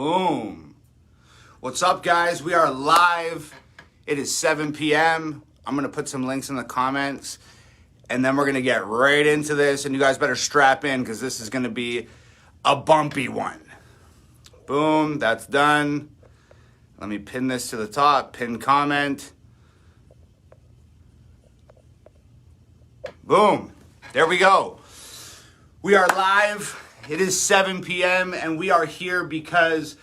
Boom. What's up, guys? We are live. It is 7 p.m. I'm going to put some links in the comments, and then we're going to get right into this, and you guys better strap in because this is going to be a bumpy one. Boom. That's done. Let me pin this to the top. Pin comment. Boom. There we go. We are live. It is 7 p.m. and we are here because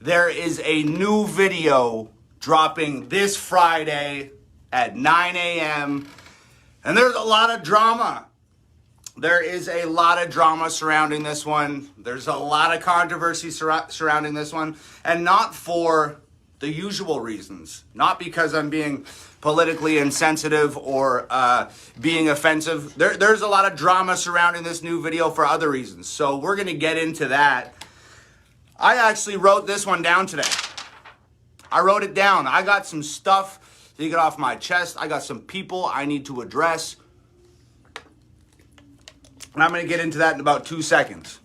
there is a new video dropping this Friday at 9 a.m. And there's a lot of drama. There is a lot of drama surrounding this one. There's a lot of controversy surrounding this one. And not for the usual reasons. Not because I'm being politically insensitive or being offensive. There's a lot of drama surrounding this new video for other reasons. So we're going to get into that. I actually wrote this one down today. I wrote it down. I got some stuff to get off my chest. I got some people I need to address. And I'm going to get into that in about 2 seconds.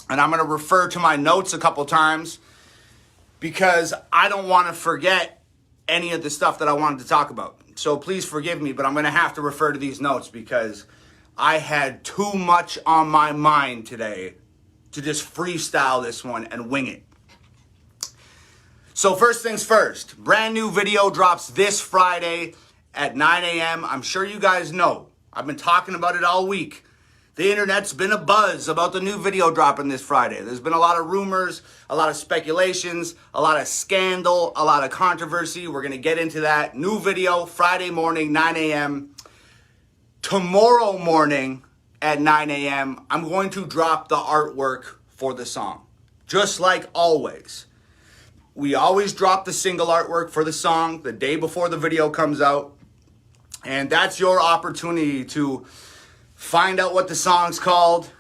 And I'm going to refer to my notes a couple times because I don't want to forget any of the stuff that I wanted to talk about. So please forgive me, but I'm going to have to refer to these notes because I had too much on my mind today to just freestyle this one and wing it. So first things first, brand new video drops this Friday at 9 a.m. I'm sure you guys know. I've been talking about it all week. The internet's been abuzz about the new video dropping this Friday. There's been a lot of rumors, a lot of speculations, a lot of scandal, a lot of controversy. We're going to get into that. New video, Friday morning, 9 a.m. Tomorrow morning at 9 a.m., I'm going to drop the artwork for the song. Just like always. We always drop the single artwork for the song the day before the video comes out. And that's your opportunity to find out what the song's called.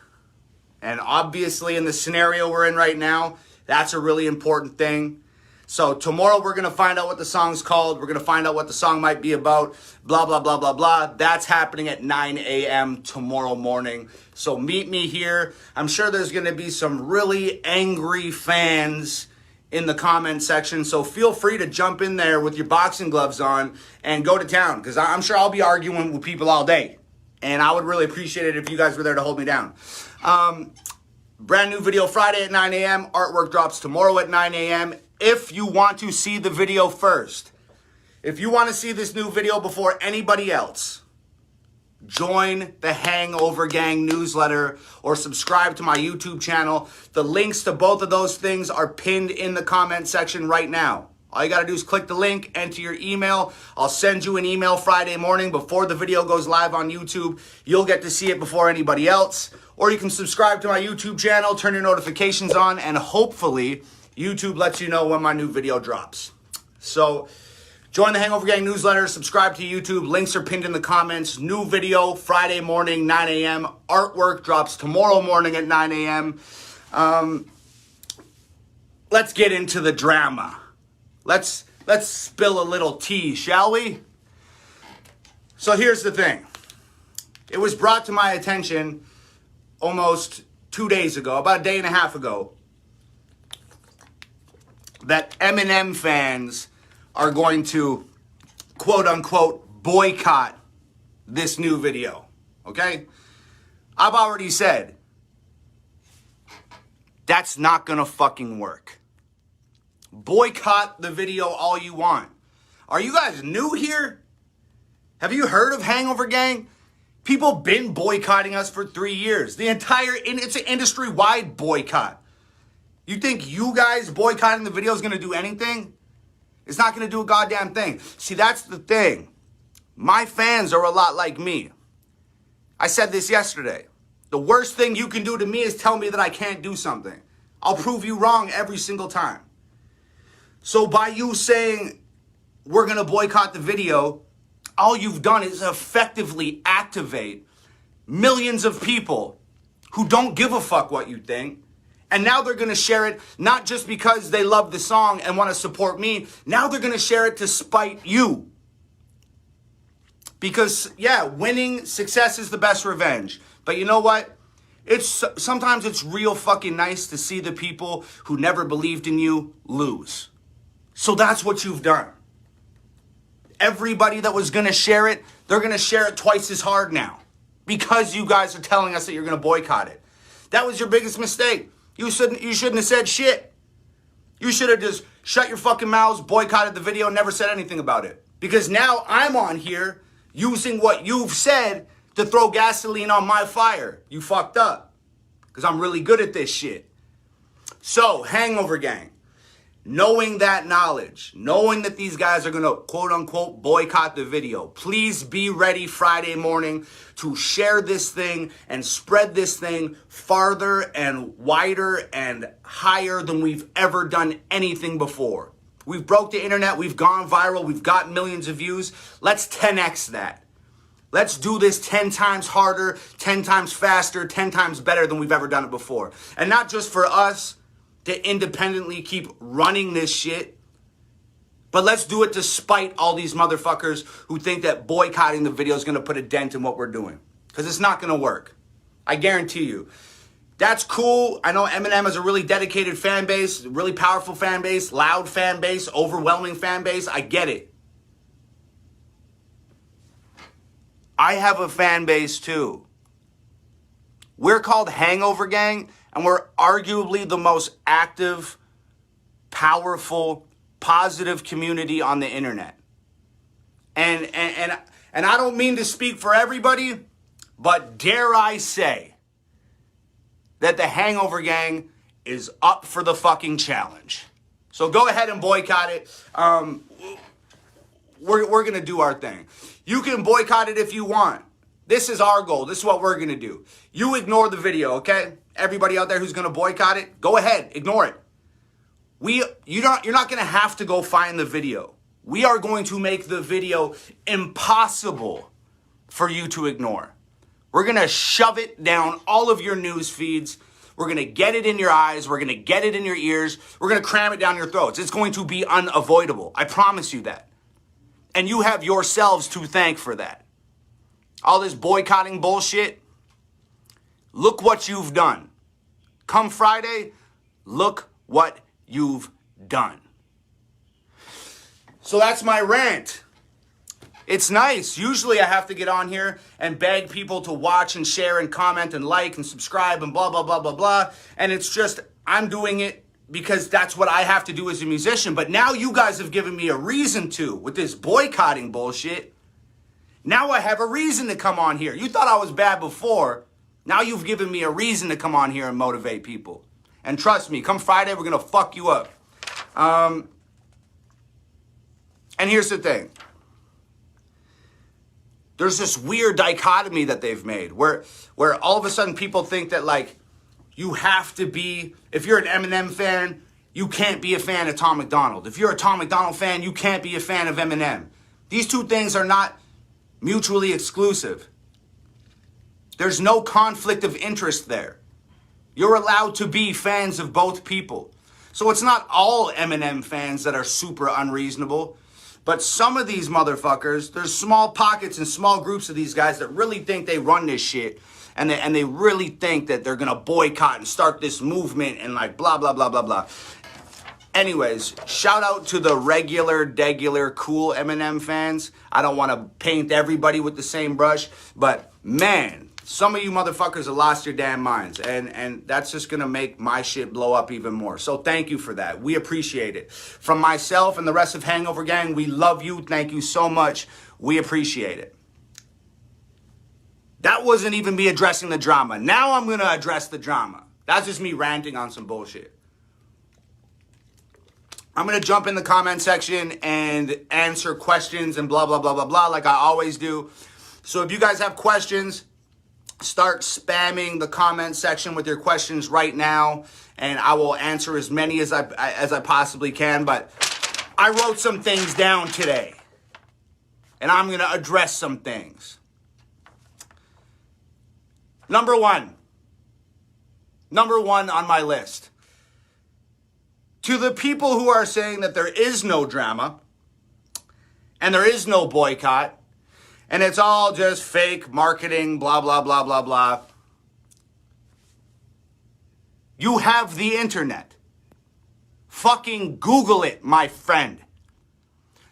And obviously in the scenario we're in right now, that's a really important thing. So tomorrow we're going to find out what the song's called. We're going to find out what the song might be about. Blah, blah, blah, blah, blah. That's happening at 9 a.m. tomorrow morning. So meet me here. I'm sure there's going to be some really angry fans in the comment section. So feel free to jump in there with your boxing gloves on and go to town. Because I'm sure I'll be arguing with people all day. And I would really appreciate it if you guys were there to hold me down. Brand new video Friday at 9 a.m. Artwork drops tomorrow at 9 a.m. If you want to see the video first, if you want to see this new video before anybody else, join the Hangover Gang newsletter or subscribe to my YouTube channel. The links to both of those things are pinned in the comment section right now. All you got to do is click the link, enter your email. I'll send you an email Friday morning before the video goes live on YouTube. You'll get to see it before anybody else. Or you can subscribe to my YouTube channel, turn your notifications on, and hopefully YouTube lets you know when my new video drops. So join the Hangover Gang newsletter, subscribe to YouTube. Links are pinned in the comments. New video Friday morning, 9 a.m. Artwork drops tomorrow morning at 9 a.m. Let's get into the drama. Let's spill a little tea, shall we? So here's the thing. It was brought to my attention almost 2 days ago, about a day and a half ago, that EMINEM fans are going to, quote unquote, boycott this new video. Okay? I've already said, that's not gonna fucking work. Boycott the video all you want. Are you guys new here? Have you heard of Hangover Gang? People been boycotting us for 3 years. It's an industry-wide boycott. You think you guys boycotting the video is going to do anything? It's not going to do a goddamn thing. See, that's the thing. My fans are a lot like me. I said this yesterday. The worst thing you can do to me is tell me that I can't do something. I'll prove you wrong every single time. So by you saying we're going to boycott the video, all you've done is effectively activate millions of people who don't give a fuck what you think. And now they're going to share it, not just because they love the song and want to support me. Now they're going to share it to spite you. Because, yeah, winning, success is the best revenge. But you know what? Sometimes it's real fucking nice to see the people who never believed in you lose. So that's what you've done. Everybody that was going to share it, they're going to share it twice as hard now because you guys are telling us that you're going to boycott it. That was your biggest mistake. You shouldn't have said shit. You should have just shut your fucking mouths, boycotted the video, and never said anything about it. Because now I'm on here using what you've said to throw gasoline on my fire. You fucked up. Because I'm really good at this shit. So, Hangover Gang. Knowing that knowledge, knowing that these guys are going to quote-unquote boycott the video, please be ready Friday morning to share this thing and spread this thing farther and wider and higher than we've ever done anything before. We've broke the internet, we've gone viral, we've got millions of views. Let's 10x that. Let's do this 10 times harder, 10 times faster, 10 times better than we've ever done it before. And not just for us to independently keep running this shit, but let's do it despite all these motherfuckers who think that boycotting the video is going to put a dent in what we're doing. Because it's not going to work. I guarantee you. That's cool. I know Eminem has a really dedicated fan base, really powerful fan base, loud fan base, overwhelming fan base. I get it. I have a fan base too. We're called Hangover Gang, and we're arguably the most active, powerful, positive community on the internet. And I don't mean to speak for everybody, but dare I say that the Hangover Gang is up for the fucking challenge. So go ahead and boycott it. We're going to do our thing. You can boycott it if you want. This is our goal. This is what we're going to do. You ignore the video, okay? Everybody out there who's going to boycott it, go ahead. Ignore it. You're not going to have to go find the video. We are going to make the video impossible for you to ignore. We're going to shove it down all of your news feeds. We're going to get it in your eyes. We're going to get it in your ears. We're going to cram it down your throats. It's going to be unavoidable. I promise you that. And you have yourselves to thank for that. All this boycotting bullshit, look what you've done. Come Friday, look what you've done. So that's my rant. It's nice. Usually I have to get on here and beg people to watch and share and comment and like and subscribe and blah, blah, blah, blah, blah. And it's just, I'm doing it because that's what I have to do as a musician. But now you guys have given me a reason to with this boycotting bullshit. Now I have a reason to come on here. You thought I was bad before. Now you've given me a reason to come on here and motivate people. And trust me, come Friday, we're going to fuck you up. And here's the thing. There's this weird dichotomy that they've made where all of a sudden people think that, like, you have to be, if you're an EMINEM fan, you can't be a fan of Tom MacDonald. If you're a Tom MacDonald fan, you can't be a fan of EMINEM. These two things are not mutually exclusive. There's no conflict of interest there. You're allowed to be fans of both people. So it's not all EMINEM fans that are super unreasonable, but some of these motherfuckers, there's small pockets and small groups of these guys that really think they run this shit, and they really think that they're gonna boycott and start this movement and like blah, blah, blah, blah, blah. Anyways, shout out to the degular, cool EMINEM fans. I don't want to paint everybody with the same brush, but man, some of you motherfuckers have lost your damn minds, and that's just going to make my shit blow up even more. So thank you for that. We appreciate it. From myself and the rest of Hangover Gang, we love you. Thank you so much. We appreciate it. That wasn't even me addressing the drama. Now I'm going to address the drama. That's just me ranting on some bullshit. I'm going to jump in the comment section and answer questions and blah, blah, blah, blah, blah, like I always do. So if you guys have questions, start spamming the comment section with your questions right now, and I will answer as many as I possibly can. But I wrote some things down today, and I'm going to address some things. Number one on my list. To the people who are saying that there is no drama and there is no boycott and it's all just fake marketing, blah, blah, blah, blah, blah. You have the internet. Fucking Google it, my friend.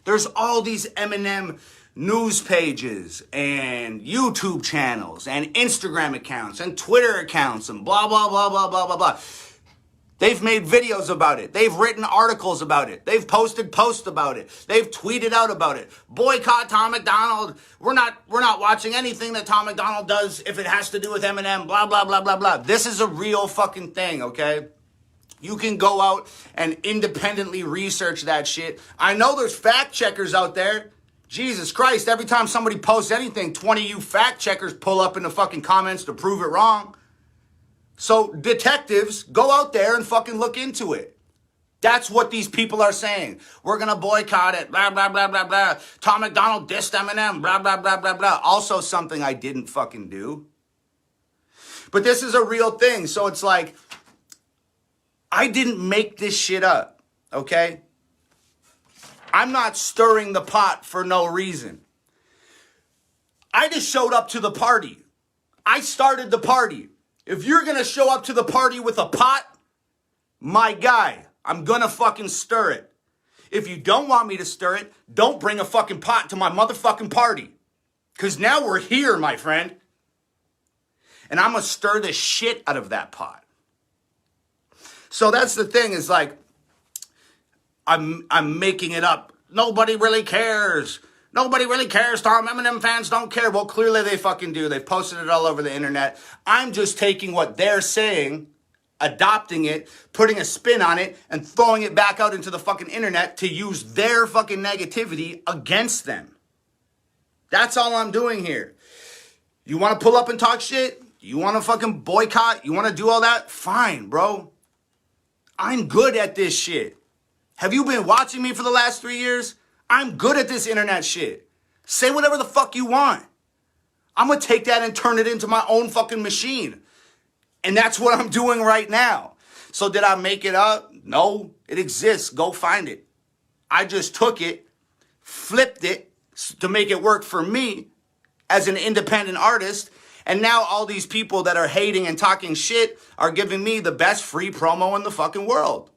There's all these Eminem news pages and YouTube channels and Instagram accounts and Twitter accounts and blah, blah, blah, blah, blah, blah, blah. They've made videos about it. They've written articles about it. They've posted posts about it. They've tweeted out about it. Boycott Tom MacDonald. We're not watching anything that Tom MacDonald does if it has to do with Eminem, blah, blah, blah, blah, blah. This is a real fucking thing, okay? You can go out and independently research that shit. I know there's fact checkers out there. Jesus Christ, every time somebody posts anything, 20 of you fact checkers pull up in the fucking comments to prove it wrong. So detectives, go out there and fucking look into it. That's what these people are saying. We're going to boycott it, blah, blah, blah, blah, blah. Tom MacDonald dissed Eminem, blah, blah, blah, blah, blah. Also something I didn't fucking do. But this is a real thing. So it's like, I didn't make this shit up, okay? I'm not stirring the pot for no reason. I just showed up to the party. I started the party. If you're going to show up to the party with a pot, my guy, I'm going to fucking stir it. If you don't want me to stir it, don't bring a fucking pot to my motherfucking party. Because now we're here, my friend. And I'm going to stir the shit out of that pot. So that's the thing, is like, I'm making it up. Nobody really cares. Nobody really cares, Tom. Eminem fans don't care. Well, clearly they fucking do. They've posted it all over the internet. I'm just taking what they're saying, adopting it, putting a spin on it, and throwing it back out into the fucking internet to use their fucking negativity against them. That's all I'm doing here. You want to pull up and talk shit? You want to fucking boycott? You want to do all that? Fine, bro. I'm good at this shit. Have you been watching me for the last 3 years? I'm good at this internet shit. Say whatever the fuck you want. I'm going to take that and turn it into my own fucking machine. And that's what I'm doing right now. So did I make it up? No, it exists. Go find it. I just took it, flipped it to make it work for me as an independent artist. And now all these people that are hating and talking shit are giving me the best free promo in the fucking world.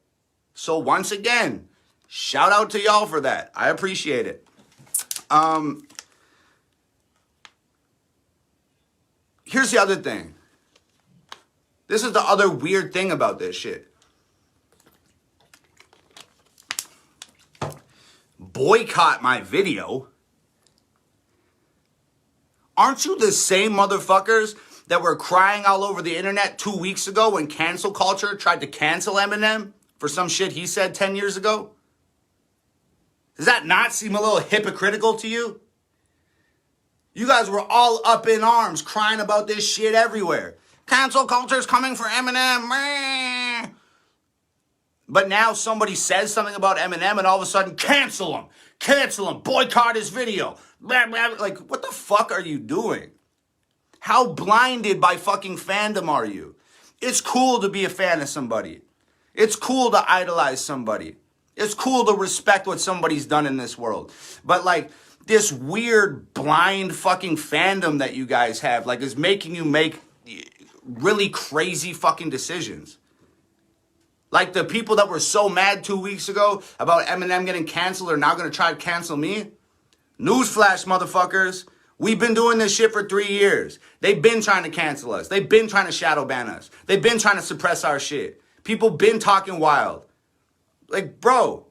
So once again, shout out to y'all for that. I appreciate it. Here's the other thing. This is the other weird thing about this shit. Boycott my video. Aren't you the same motherfuckers that were crying all over the internet 2 weeks ago when cancel culture tried to cancel Eminem for some shit he said 10 years ago? Does that not seem a little hypocritical to you? You guys were all up in arms crying about this shit everywhere. Cancel culture's coming for Eminem. But now somebody says something about Eminem and all of a sudden cancel him. Cancel him. Boycott his video. Blah, blah, blah. Like, what the fuck are you doing? How blinded by fucking fandom are you? It's cool to be a fan of somebody. It's cool to idolize somebody. It's cool to respect what somebody's done in this world. But like, this weird blind fucking fandom that you guys have, like, is making you make really crazy fucking decisions. Like the people that were so mad 2 weeks ago about Eminem getting canceled are now going to try to cancel me. Newsflash, motherfuckers. We've been doing this shit for 3 years. They've been trying to cancel us. They've been trying to shadow ban us. They've been trying to suppress our shit. People been talking wild. Like, bro.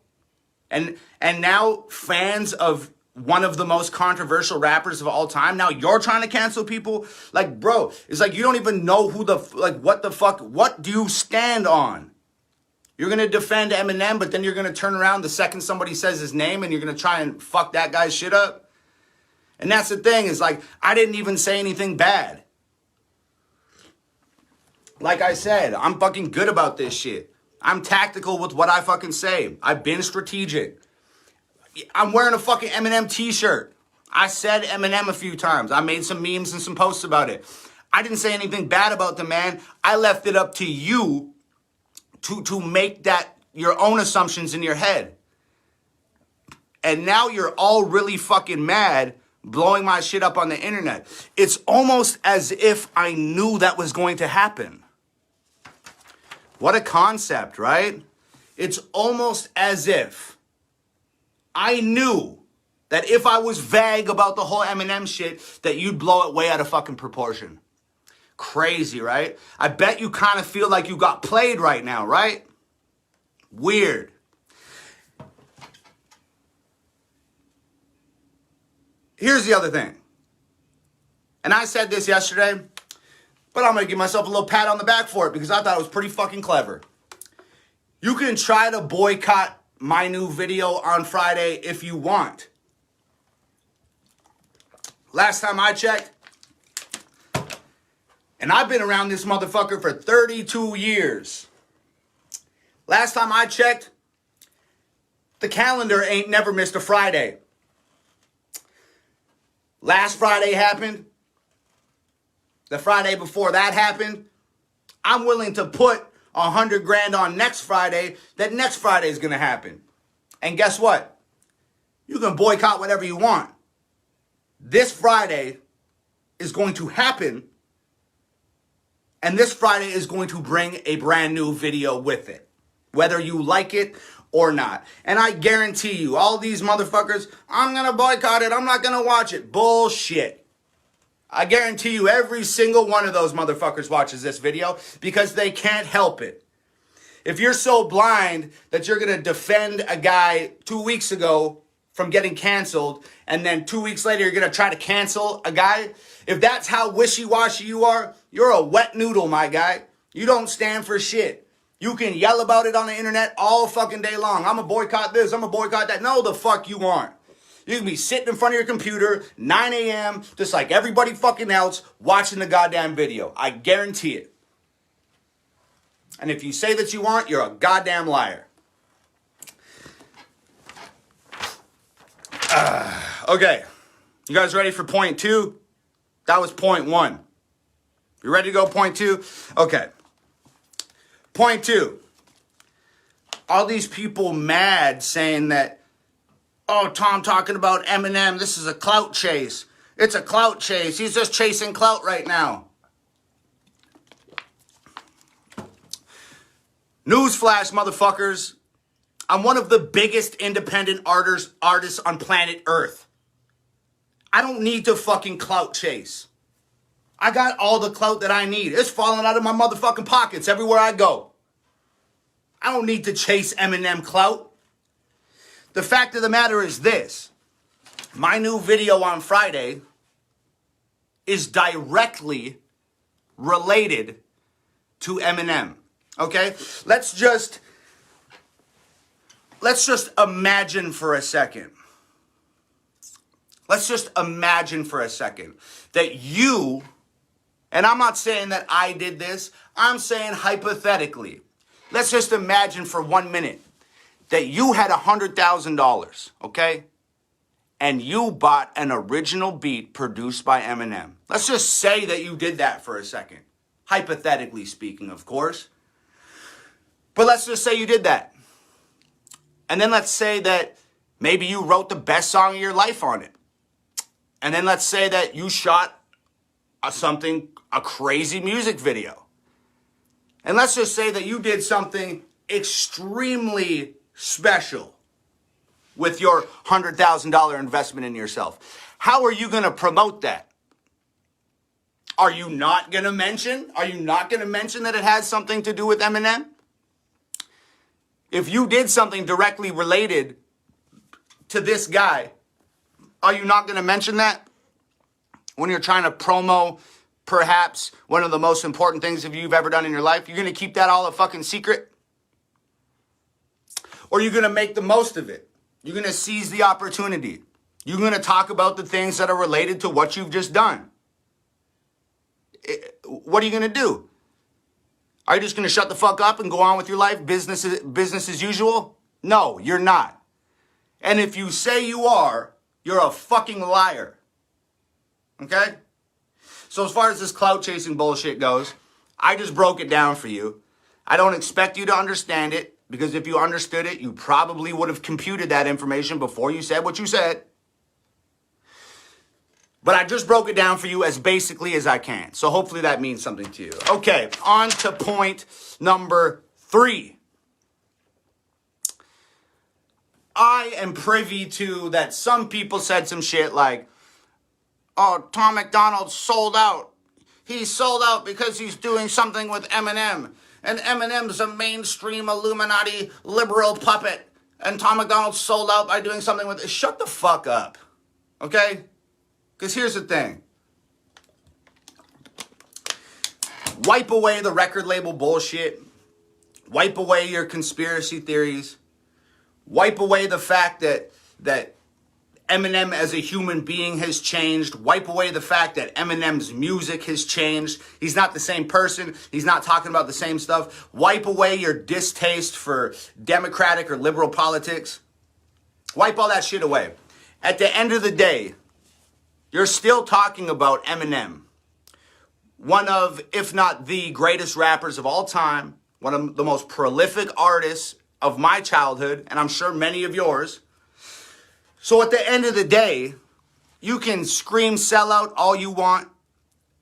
And now fans of one of the most controversial rappers of all time, now you're trying to cancel people? Like, bro, it's like you don't even know who the, like, what the fuck, what do you stand on? You're going to defend Eminem, but then you're going to turn around the second somebody says his name and you're going to try and fuck that guy's shit up? And that's the thing, is like, I didn't even say anything bad. Like I said, I'm fucking good about this shit. I'm tactical with what I fucking say. I've been strategic. I'm wearing a fucking Eminem t-shirt. I said Eminem a few times. I made some memes and some posts about it. I didn't say anything bad about the man. I left it up to you to make that your own assumptions in your head. And now you're all really fucking mad, blowing my shit up on the internet. It's almost as if I knew that was going to happen. What a concept, right? It's almost as if I knew that if I was vague about the whole Eminem shit, that you'd blow it way out of fucking proportion. Crazy, right? I bet you kind of feel like you got played right now, right? Weird. Here's the other thing. And I said this yesterday, but I'm going to give myself a little pat on the back for it because I thought it was pretty fucking clever. You can try to boycott my new video on Friday if you want. Last time I checked, and I've been around this motherfucker for 32 years. Last time I checked, the calendar ain't never missed a Friday. Last Friday happened. The Friday before that happened. I'm willing to put 100 grand on next Friday that next Friday is going to happen. And guess what? You can boycott whatever you want. This Friday is going to happen. And this Friday is going to bring a brand new video with it. Whether you like it or not. And I guarantee you, all these motherfuckers, I'm going to boycott it, I'm not going to watch it. Bullshit. I guarantee you every single one of those motherfuckers watches this video because they can't help it. If you're so blind that you're going to defend a guy 2 weeks ago from getting canceled and then 2 weeks later you're going to try to cancel a guy, if that's how wishy-washy you are, you're a wet noodle, my guy. You don't stand for shit. You can yell about it on the internet all fucking day long. I'm gonna boycott this, I'm gonna boycott that. No, the fuck you aren't. You can be sitting in front of your computer, 9 a.m., just like everybody fucking else, watching the goddamn video. I guarantee it. And if you say that you aren't, you're a goddamn liar. Okay, you guys ready for point 2? That was point 1. You ready to go point 2? Okay. Point 2. All these people mad saying that, oh, Tom talking about Eminem, this is a clout chase. It's a clout chase. He's just chasing clout right now. Newsflash, motherfuckers. I'm one of the biggest independent artists on planet Earth. I don't need to fucking clout chase. I got all the clout that I need. It's falling out of my motherfucking pockets everywhere I go. I don't need to chase Eminem clout. The fact of the matter is this. My new video on Friday is directly related to Eminem. Okay? Let's just imagine for a second. Let's just imagine for a second that you, and I'm not saying that I did this, I'm saying hypothetically. Let's just imagine for 1 minute that you had $100,000, okay? And you bought an original beat produced by Eminem. Let's just say that you did that for a second. Hypothetically speaking, of course. But let's just say you did that. And then let's say that maybe you wrote the best song of your life on it. And then let's say that you shot a crazy music video. And let's just say that you did something extremely special with your $100,000 investment in yourself. How are you going to promote that? Are you not going to mention that it has something to do with Eminem? If you did something directly related to this guy, are you not going to mention that when you're trying to promo perhaps one of the most important things that you've ever done in your life? You're going to keep that all a fucking secret? Or are you going to make the most of it? You're going to seize the opportunity. You're going to talk about the things that are related to what you've just done. What are you going to do? Are you just going to shut the fuck up and go on with your life, business as usual? No, you're not. And if you say you are, you're a fucking liar. Okay? So as far as this clout chasing bullshit goes, I just broke it down for you. I don't expect you to understand it, because if you understood it, you probably would have computed that information before you said what you said. But I just broke it down for you as basically as I can. So hopefully that means something to you. Okay, on to point number 3, I am privy to that some people said some shit like, oh, Tom MacDonald sold out. He sold out because he's doing something with Eminem. And Eminem's a mainstream Illuminati liberal puppet. And Tom MacDonald sold out by doing something with... Shut the fuck up. Okay? Because here's the thing. Wipe away the record label bullshit. Wipe away your conspiracy theories. Wipe away the fact that Eminem as a human being has changed. Wipe away the fact that Eminem's music has changed. He's not the same person. He's not talking about the same stuff. Wipe away your distaste for democratic or liberal politics. Wipe all that shit away. At the end of the day, you're still talking about Eminem. One of, if not the greatest rappers of all time. One of the most prolific artists of my childhood, and I'm sure many of yours. So at the end of the day, you can scream sellout all you want.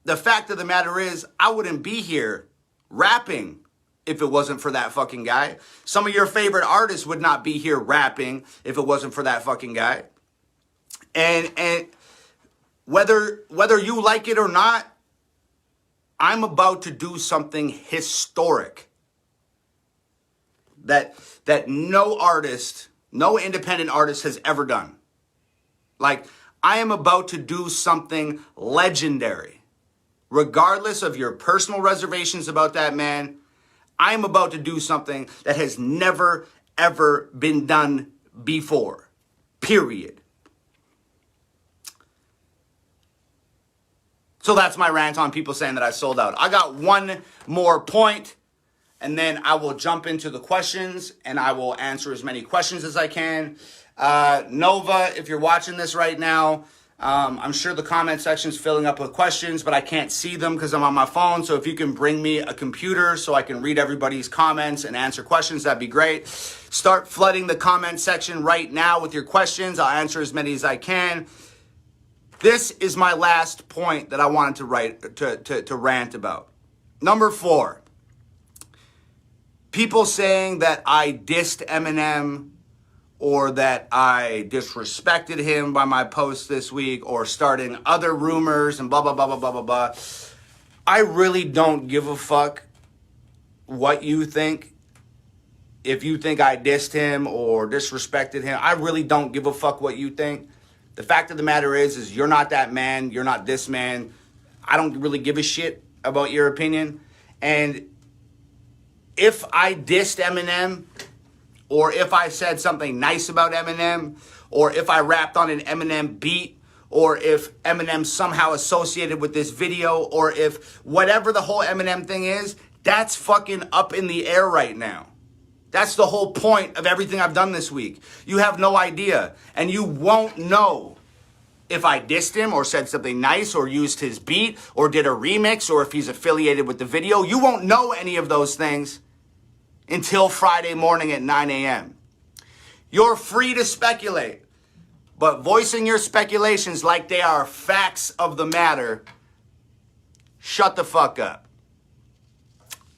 The fact of the matter is, I wouldn't be here rapping if it wasn't for that fucking guy. Some of your favorite artists would not be here rapping if it wasn't for that fucking guy. And whether you like it or not, I'm about to do something historic that no artist, no independent artist has ever done. Like, I am about to do something legendary. Regardless of your personal reservations about that man, I am about to do something that has never, ever been done before. Period. So that's my rant on people saying that I sold out. I got one more point, and then I will jump into the questions, and I will answer as many questions as I can. Nova, if you're watching this right now, I'm sure the comment section is filling up with questions, but I can't see them because I'm on my phone. So if you can bring me a computer so I can read everybody's comments and answer questions, that'd be great. Start flooding the comment section right now with your questions. I'll answer as many as I can. This is my last point that I wanted to rant about. Number 4. People saying that I dissed Eminem or that I disrespected him by my post this week or starting other rumors and blah, blah, blah, blah, blah, blah, blah. I really don't give a fuck what you think. If you think I dissed him or disrespected him, I really don't give a fuck what you think. The fact of the matter is you're not that man. You're not this man. I don't really give a shit about your opinion. And if I dissed Eminem, or if I said something nice about Eminem, or if I rapped on an Eminem beat, or if Eminem somehow associated with this video, or if whatever the whole Eminem thing is, that's fucking up in the air right now. That's the whole point of everything I've done this week. You have no idea, and you won't know if I dissed him or said something nice or used his beat or did a remix or if he's affiliated with the video. You won't know any of those things until Friday morning at 9 a.m. You're free to speculate, but voicing your speculations like they are facts of the matter, shut the fuck up.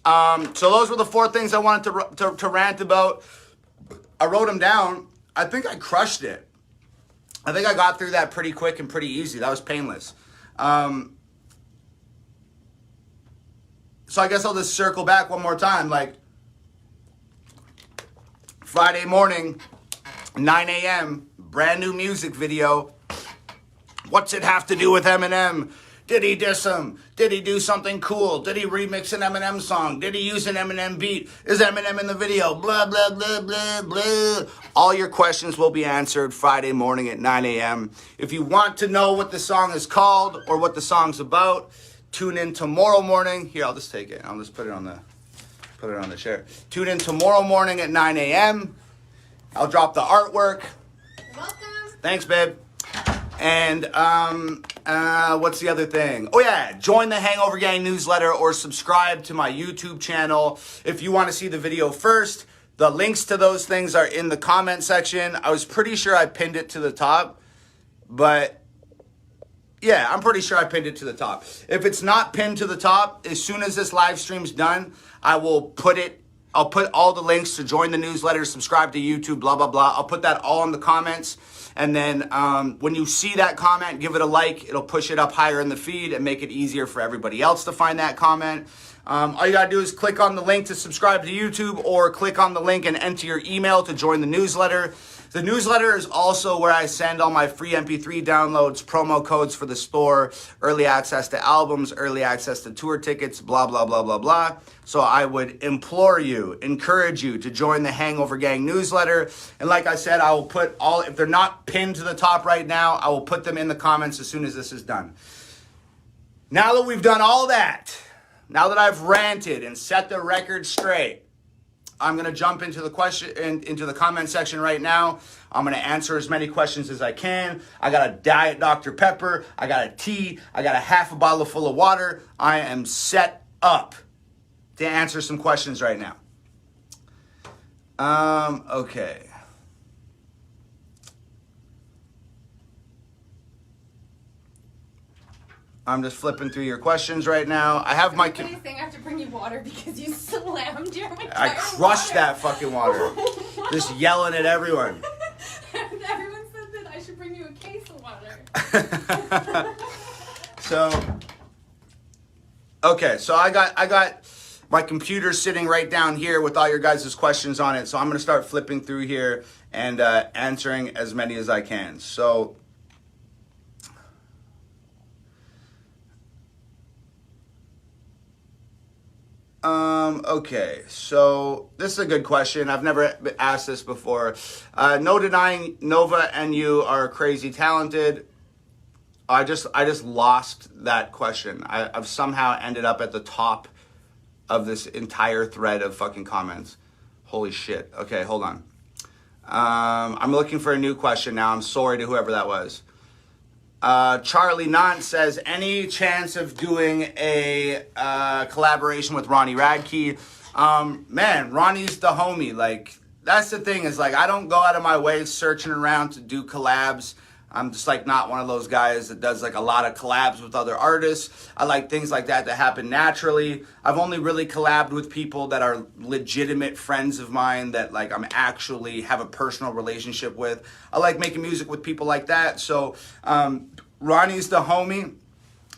So those were the 4 things I wanted to rant about. I wrote them down. I think I crushed it. I think I got through that pretty quick and pretty easy. That was painless. So I guess I'll just circle back one more time. Like, Friday morning, 9 a.m., brand new music video. What's it have to do with Eminem? Did he diss him? Did he do something cool? Did he remix an Eminem song? Did he use an Eminem beat? Is Eminem in the video? Blah, blah, blah, blah, blah. All your questions will be answered Friday morning at 9 a.m. If you want to know what the song is called or what the song's about, tune in tomorrow morning. Here, I'll just take it. I'll just put it on the chair. Tune in tomorrow morning at 9 a.m. I'll drop the artwork. You're welcome. Thanks, babe. And what's the other thing? Oh yeah, join the Hangover Gang newsletter or subscribe to my YouTube channel if you want to see the video first. The links to those things are in the comment section. I was pretty sure I pinned it to the top, but yeah, I'm pretty sure I pinned it to the top. If it's not pinned to the top, as soon as this live stream's done, I will put it I'll put all the links to join the newsletter, subscribe to YouTube, blah, blah, blah. I'll put that all in the comments. And then when you see that comment, give it a like. It'll push it up higher in the feed and make it easier for everybody else to find that comment. All you got to do is click on the link to subscribe to YouTube, or click on the link and enter your email to join the newsletter. The newsletter is also where I send all my free MP3 downloads, promo codes for the store, early access to albums, early access to tour tickets, blah, blah, blah, blah, blah. So I would implore you, encourage you to join the Hangover Gang newsletter. And like I said, I will put all, if they're not pinned to the top right now, I will put them in the comments as soon as this is done. Now that we've done all that, now that I've ranted and set the record straight, I'm going to jump into the comment section right now. I'm going to answer as many questions as I can. I got a Diet Dr. Pepper. I got a tea. I got a half a bottle full of water. I am set up to answer some questions right now. Okay. I'm just flipping through your questions right now. I have my... I have to bring you water because you slammed your entire I crushed that fucking water. Just yelling at everyone. Everyone said that I should bring you a case of water. So I got my computer sitting right down here with all your guys' questions on it. So I'm going to start flipping through here and answering as many as I can. So... okay, so this is a good question. I've never asked this before. No denying Nova and you are crazy talented. I just lost that question. I've somehow ended up at the top of this entire thread of fucking comments. Holy shit. Okay, hold on. I'm looking for a new question now. I'm sorry to whoever that was. Charlie Nant says, any chance of doing a collaboration with Ronnie Radke? Man, Ronnie's the homie. Like, that's the thing, is like, I don't go out of my way searching around to do collabs. I'm just like not one of those guys that does like a lot of collabs with other artists. I like things like that to happen naturally. I've only really collabed with people that are legitimate friends of mine that like I'm actually have a personal relationship with. I like making music with people like that. So Ronnie's the homie,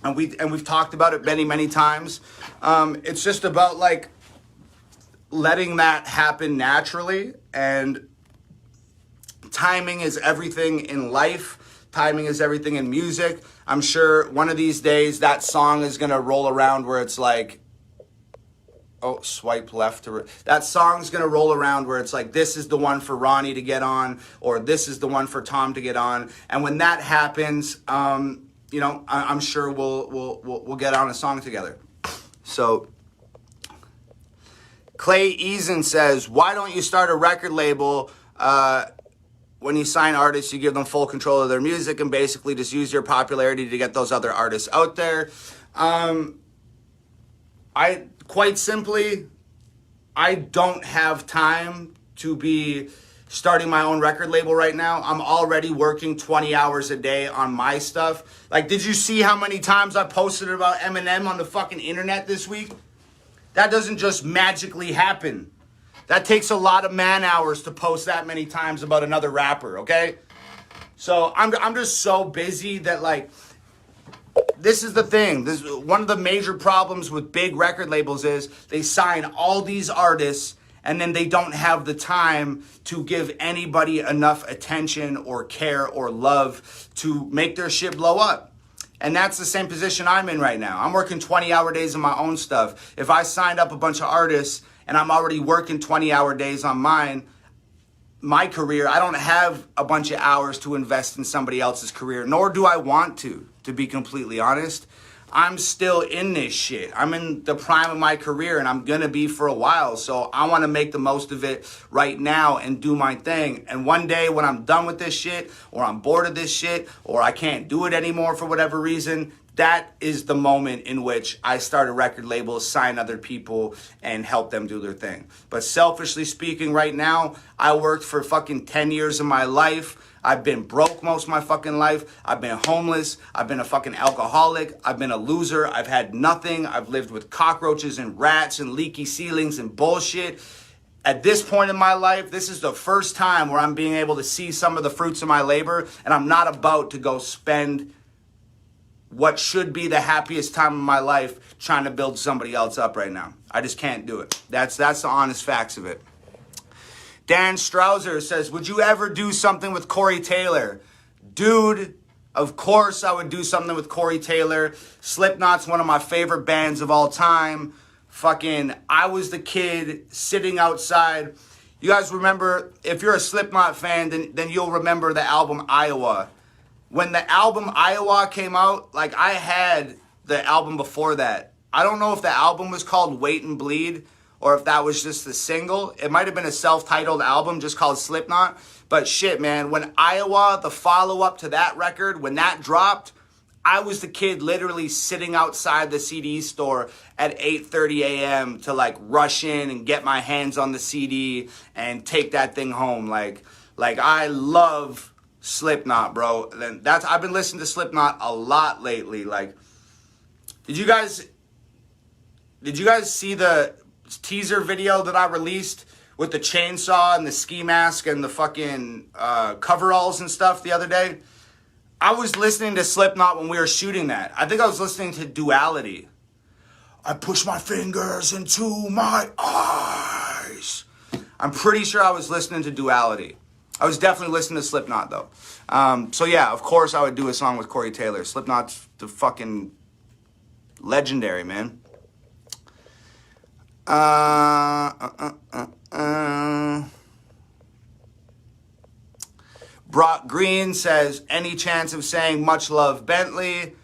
and we've talked about it many times. It's just about like letting that happen naturally, and timing is everything in life. Timing is everything in music. I'm sure one of these days that song is going to roll around where it's like, oh, swipe left. That song's going to roll around where it's like, this is the one for Ronnie to get on, or this is the one for Tom to get on. And when that happens, you know, I'm sure we'll get on a song together. So Clay Eason says, why don't you start a record label? When you sign artists, you give them full control of their music and basically just use your popularity to get those other artists out there. Quite simply, I don't have time to be starting my own record label right now. I'm already working 20 hours a day on my stuff. Like, did you see how many times I posted about EMINEM on the fucking internet this week? That doesn't just magically happen. That takes a lot of man hours to post that many times about another rapper, okay? So I'm just so busy that, like, this is the thing. This one of the major problems with big record labels is they sign all these artists and then they don't have the time to give anybody enough attention or care or love to make their shit blow up. And that's the same position I'm in right now. I'm working 20-hour days on my own stuff. If I signed up a bunch of artists and I'm already working 20-hour days on my career, I don't have a bunch of hours to invest in somebody else's career, nor do I want to be completely honest. I'm still in this shit. I'm in the prime of my career, and I'm gonna be for a while, so I wanna make the most of it right now and do my thing. And one day when I'm done with this shit, or I'm bored of this shit, or I can't do it anymore for whatever reason, that is the moment in which I start a record label, sign other people, and help them do their thing. But selfishly speaking, right now, I worked for fucking 10 years of my life. I've been broke broke most of my fucking life. I've been homeless. I've been a fucking alcoholic. I've been a loser. I've had nothing. I've lived with cockroaches and rats and leaky ceilings and bullshit. At this point in my life, this is the first time where I'm being able to see some of the fruits of my labor, and I'm not about to go spend what should be the happiest time of my life trying to build somebody else up right now. I just can't do it. That's the honest facts of it. Dan Strouser says, would you ever do something with Corey Taylor? Dude, of course I would do something with Corey Taylor. Slipknot's one of my favorite bands of all time. Fucking, I was the kid sitting outside. You guys remember, if you're a Slipknot fan, then you'll remember the album Iowa. When the album Iowa came out, like, I had the album before that. I don't know if the album was called Wait and Bleed or if that was just the single. It might have been a self-titled album just called Slipknot. But shit, man, when Iowa, the follow-up to that record, when that dropped, I was the kid literally sitting outside the CD store at 8:30 a.m. to like rush in and get my hands on the CD and take that thing home. Like I love Slipknot, bro. I've been listening to Slipknot a lot lately. Like, did you guys see the teaser video that I released with the chainsaw and the ski mask and the fucking coveralls and stuff the other day? I was listening to Slipknot when we were shooting that. I think I was listening to Duality. I push my fingers into my eyes. I'm pretty sure I was listening to Duality. I was definitely listening to Slipknot, though. So, yeah, of course I would do a song with Corey Taylor. Slipknot's the fucking legendary, man. Brock Green says, any chance of saying much love Bentley?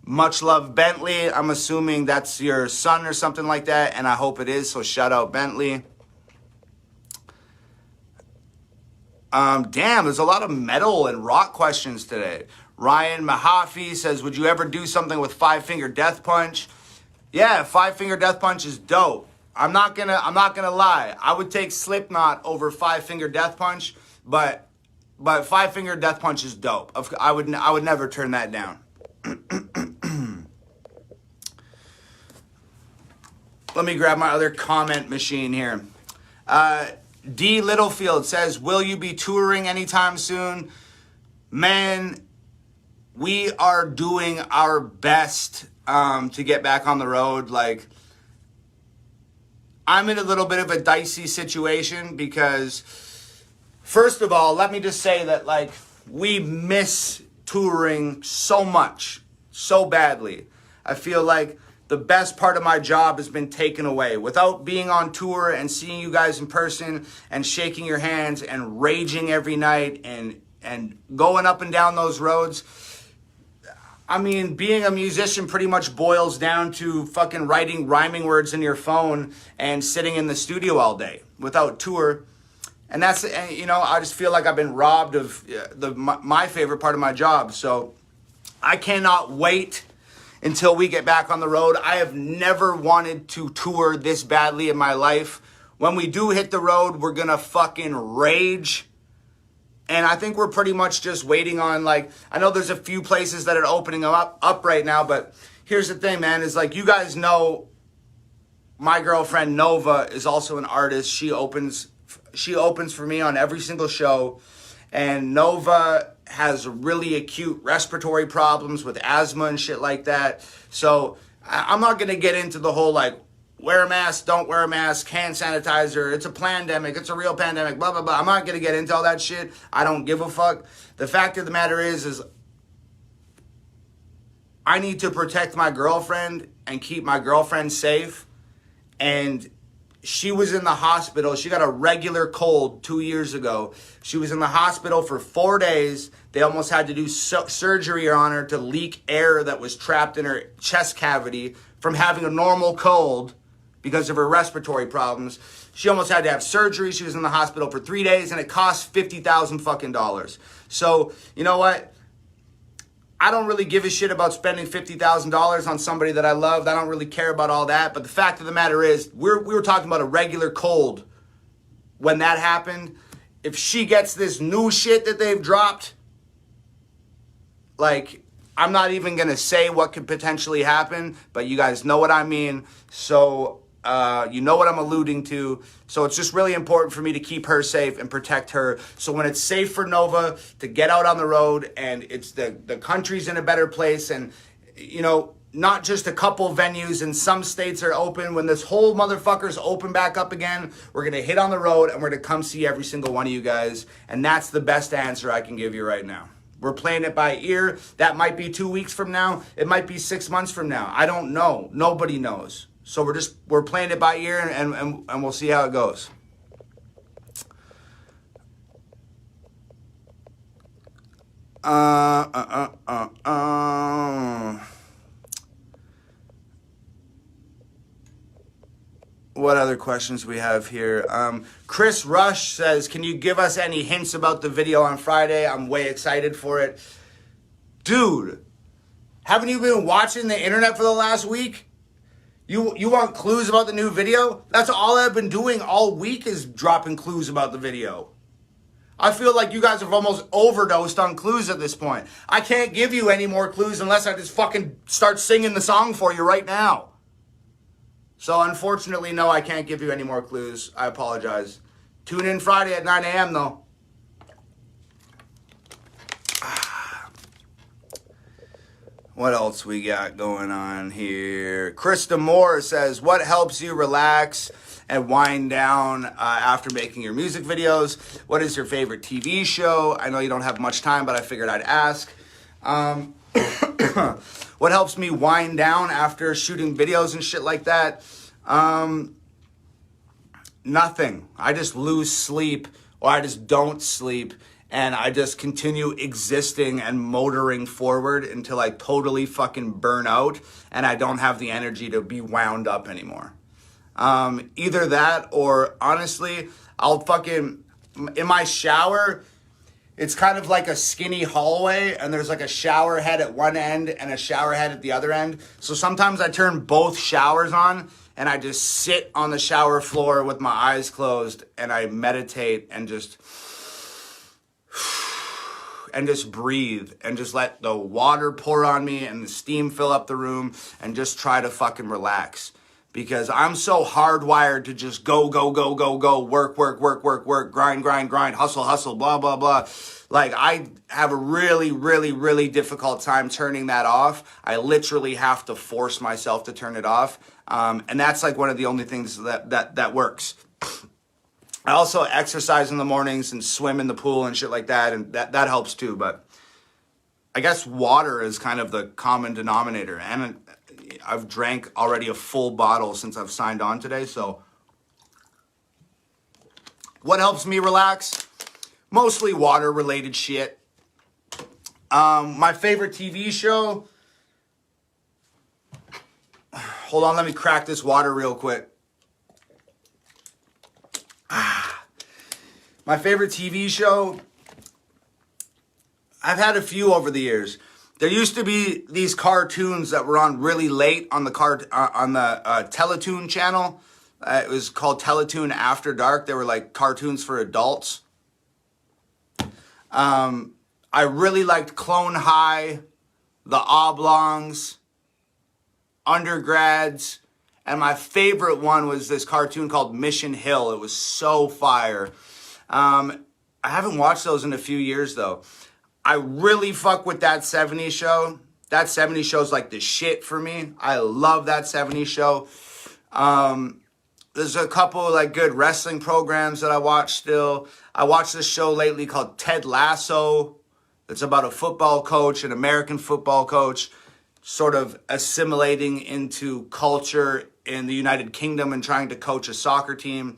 Much love Bentley. I'm assuming that's your son or something like that, and I hope it is, so shout out Bentley. Damn, there's a lot of metal and rock questions today. Ryan Mahaffey says, would you ever do something with Five Finger Death Punch? Yeah, Five Finger Death Punch is dope. I'm not gonna lie. I would take Slipknot over Five Finger Death Punch, but Five Finger Death Punch is dope. I would never turn that down. Let me grab my other comment machine here. D. Littlefield says, will you be touring anytime soon? Man, we are doing our best to get back on the road. Like, I'm in a little bit of a dicey situation because, first of all, let me just say that, like, we miss touring so much, so badly. I feel like the best part of my job has been taken away. Without being on tour and seeing you guys in person and shaking your hands and raging every night and going up and down those roads, I mean, being a musician pretty much boils down to fucking writing rhyming words in your phone and sitting in the studio all day without tour. And that's, you know, I just feel like I've been robbed of my favorite part of my job. So I cannot wait until we get back on the road. I have never wanted to tour this badly in my life. When we do hit the road, we're gonna fucking rage. And I think we're pretty much just waiting on, like, I know there's a few places that are opening up right now, but here's the thing, man, is like, you guys know my girlfriend Nova is also an artist. She opens for me on every single show. And Nova has really acute respiratory problems with asthma and shit like that. So I'm not going to get into the whole, like, wear a mask, don't wear a mask, hand sanitizer, it's a pandemic, it's a real pandemic, blah, blah, blah. I'm not going to get into all that shit. I don't give a fuck. The fact of the matter is I need to protect my girlfriend and keep my girlfriend safe. And she was in the hospital. She got a regular cold 2 years ago. She was in the hospital for 4 days. They almost had to do surgery on her to leak air that was trapped in her chest cavity from having a normal cold because of her respiratory problems. She almost had to have surgery. She was in the hospital for 3 days, and it cost $50,000 fucking dollars. So, you know what? I don't really give a shit about spending $50,000 on somebody that I loved. I don't really care about all that. But the fact of the matter is, we were talking about a regular cold when that happened. If she gets this new shit that they've dropped, like, I'm not even going to say what could potentially happen, but you guys know what I mean. So, you know what I'm alluding to. So it's just really important for me to keep her safe and protect her. So when it's safe for Nova to get out on the road and it's the country's in a better place and, you know, not just a couple venues and some states are open. When this whole motherfucker's open back up again, we're going to hit on the road and we're going to come see every single one of you guys. And that's the best answer I can give you right now. We're playing it by ear. That might be 2 weeks from now. It might be 6 months from now. I don't know. Nobody knows. So we're playing it by ear and we'll see how it goes. What other questions we have here? Chris Rush says, can you give us any hints about the video on Friday? I'm way excited for it. Dude, haven't you been watching the internet for the last week? You want clues about the new video? That's all I've been doing all week is dropping clues about the video. I feel like you guys have almost overdosed on clues at this point. I can't give you any more clues unless I just fucking start singing the song for you right now. So unfortunately, no, I can't give you any more clues. I apologize. Tune in Friday at 9 a.m. though. What else we got going on here? Krista Moore says, what helps you relax and wind down after making your music videos? What is your favorite TV show? I know you don't have much time, but I figured I'd ask. What helps me wind down after shooting videos and shit like that? Nothing. I just lose sleep or I just don't sleep. And I just continue existing and motoring forward until I totally fucking burn out and I don't have the energy to be wound up anymore. Either that or honestly, I'll fucking, in my shower, it's kind of like a skinny hallway and there's like a shower head at one end and a shower head at the other end. So sometimes I turn both showers on and I just sit on the shower floor with my eyes closed and I meditate and just breathe and just let the water pour on me and the steam fill up the room and just try to fucking relax. Because I'm so hardwired to just go, work, grind, hustle, blah, blah, blah. Like, I have a really, really, really difficult time turning that off. I literally have to force myself to turn it off. And that's like one of the only things that works. I also exercise in the mornings and swim in the pool and shit like that, and that helps too. But I guess water is kind of the common denominator. And I've drank already a full bottle since I've signed on today. So what helps me relax? Mostly water-related shit. My favorite TV show. Hold on, let me crack this water real quick. My favorite TV show, I've had a few over the years. There used to be these cartoons that were on really late on the Teletoon channel. It was called Teletoon After Dark. They were like cartoons for adults. I really liked Clone High, The Oblongs, Undergrads, and my favorite one was this cartoon called Mission Hill. It was so fire. I haven't watched those in a few years though. I really fuck with That 70s Show. That 70s Show is like the shit for me. I love That 70s Show. There's a couple of like good wrestling programs that I watch still. I watched this show lately called Ted Lasso. It's about a football coach, an American football coach, sort of assimilating into culture in the United Kingdom and trying to coach a soccer team.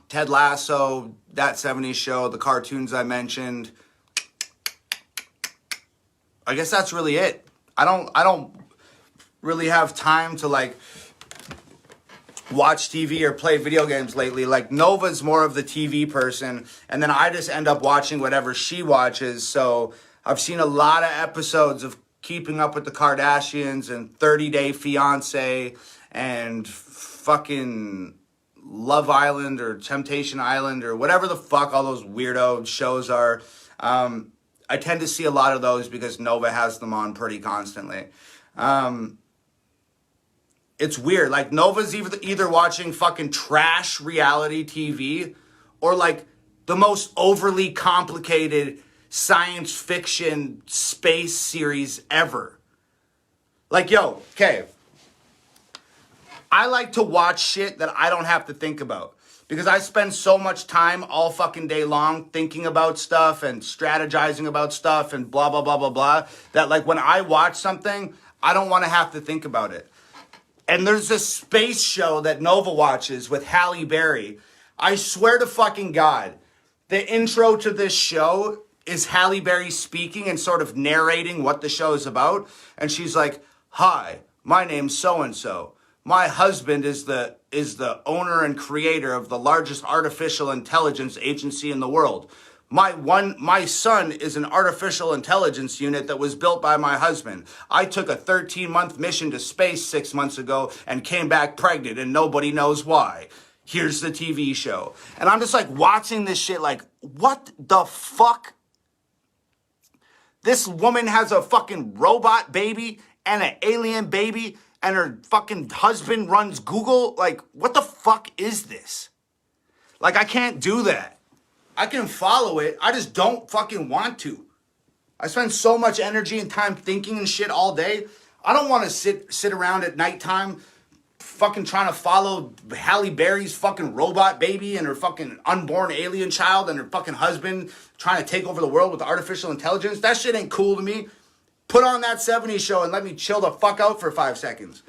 Ted Lasso, That 70s Show, the cartoons I mentioned. I guess that's really it. I don't really have time to like watch TV or play video games lately. Like Nova's more of the TV person, and then I just end up watching whatever she watches. So I've seen a lot of episodes of Keeping Up with the Kardashians and 30 Day Fiance and fucking Love Island or Temptation Island or whatever the fuck all those weirdo shows are. I tend to see a lot of those because Nova has them on pretty constantly. It's weird. Like, Nova's either watching fucking trash reality TV or like the most overly complicated science fiction space series ever. Like, yo, okay. I like to watch shit that I don't have to think about. Because I spend so much time all fucking day long thinking about stuff and strategizing about stuff and blah, blah, blah, blah, blah. That like when I watch something, I don't want to have to think about it. And there's this space show that Nova watches with Halle Berry. I swear to fucking God, the intro to this show is Halle Berry speaking and sort of narrating what the show is about. And she's like, "Hi, my name's so-and-so. My husband is the owner and creator of the largest artificial intelligence agency in the world. My son is an artificial intelligence unit that was built by my husband. I took a 13-month mission to space 6 months ago and came back pregnant and nobody knows why. Here's the TV show." And I'm just like watching this shit like, what the fuck? This woman has a fucking robot baby and an alien baby and her fucking husband runs Google. Like, what the fuck is this? Like, I can't do that. I can follow it. I just don't fucking want to. I spend so much energy and time thinking and shit all day. I don't want to sit around at nighttime fucking trying to follow Halle Berry's fucking robot baby and her fucking unborn alien child and her fucking husband trying to take over the world with artificial intelligence. That shit ain't cool to me. Put on that 70s show and let me chill the fuck out for 5 seconds.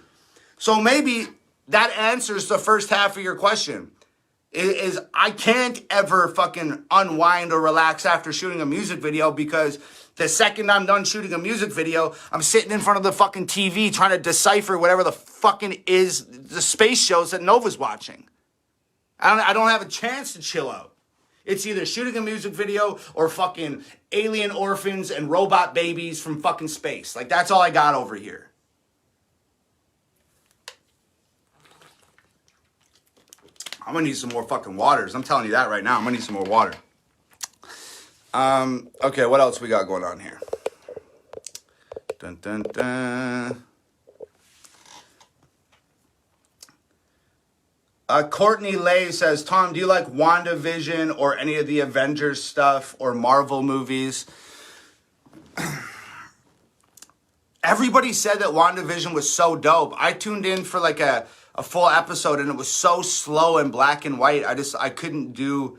So maybe that answers the first half of your question. Is I can't ever fucking unwind or relax after shooting a music video because the second I'm done shooting a music video, I'm sitting in front of the fucking TV trying to decipher whatever the fucking is the space shows that Nova's watching. I don't have a chance to chill out. It's either shooting a music video or fucking alien orphans and robot babies from fucking space. Like, that's all I got over here. I'm gonna need some more fucking waters. I'm telling you that right now. I'm gonna need some more water. Okay, what else we got going on here? Dun, dun, dun. Courtney Lay says, "Tom, do you like WandaVision or any of the Avengers stuff or Marvel movies?" Everybody said that WandaVision was so dope. I tuned in for like a full episode and it was so slow and black and white. I couldn't do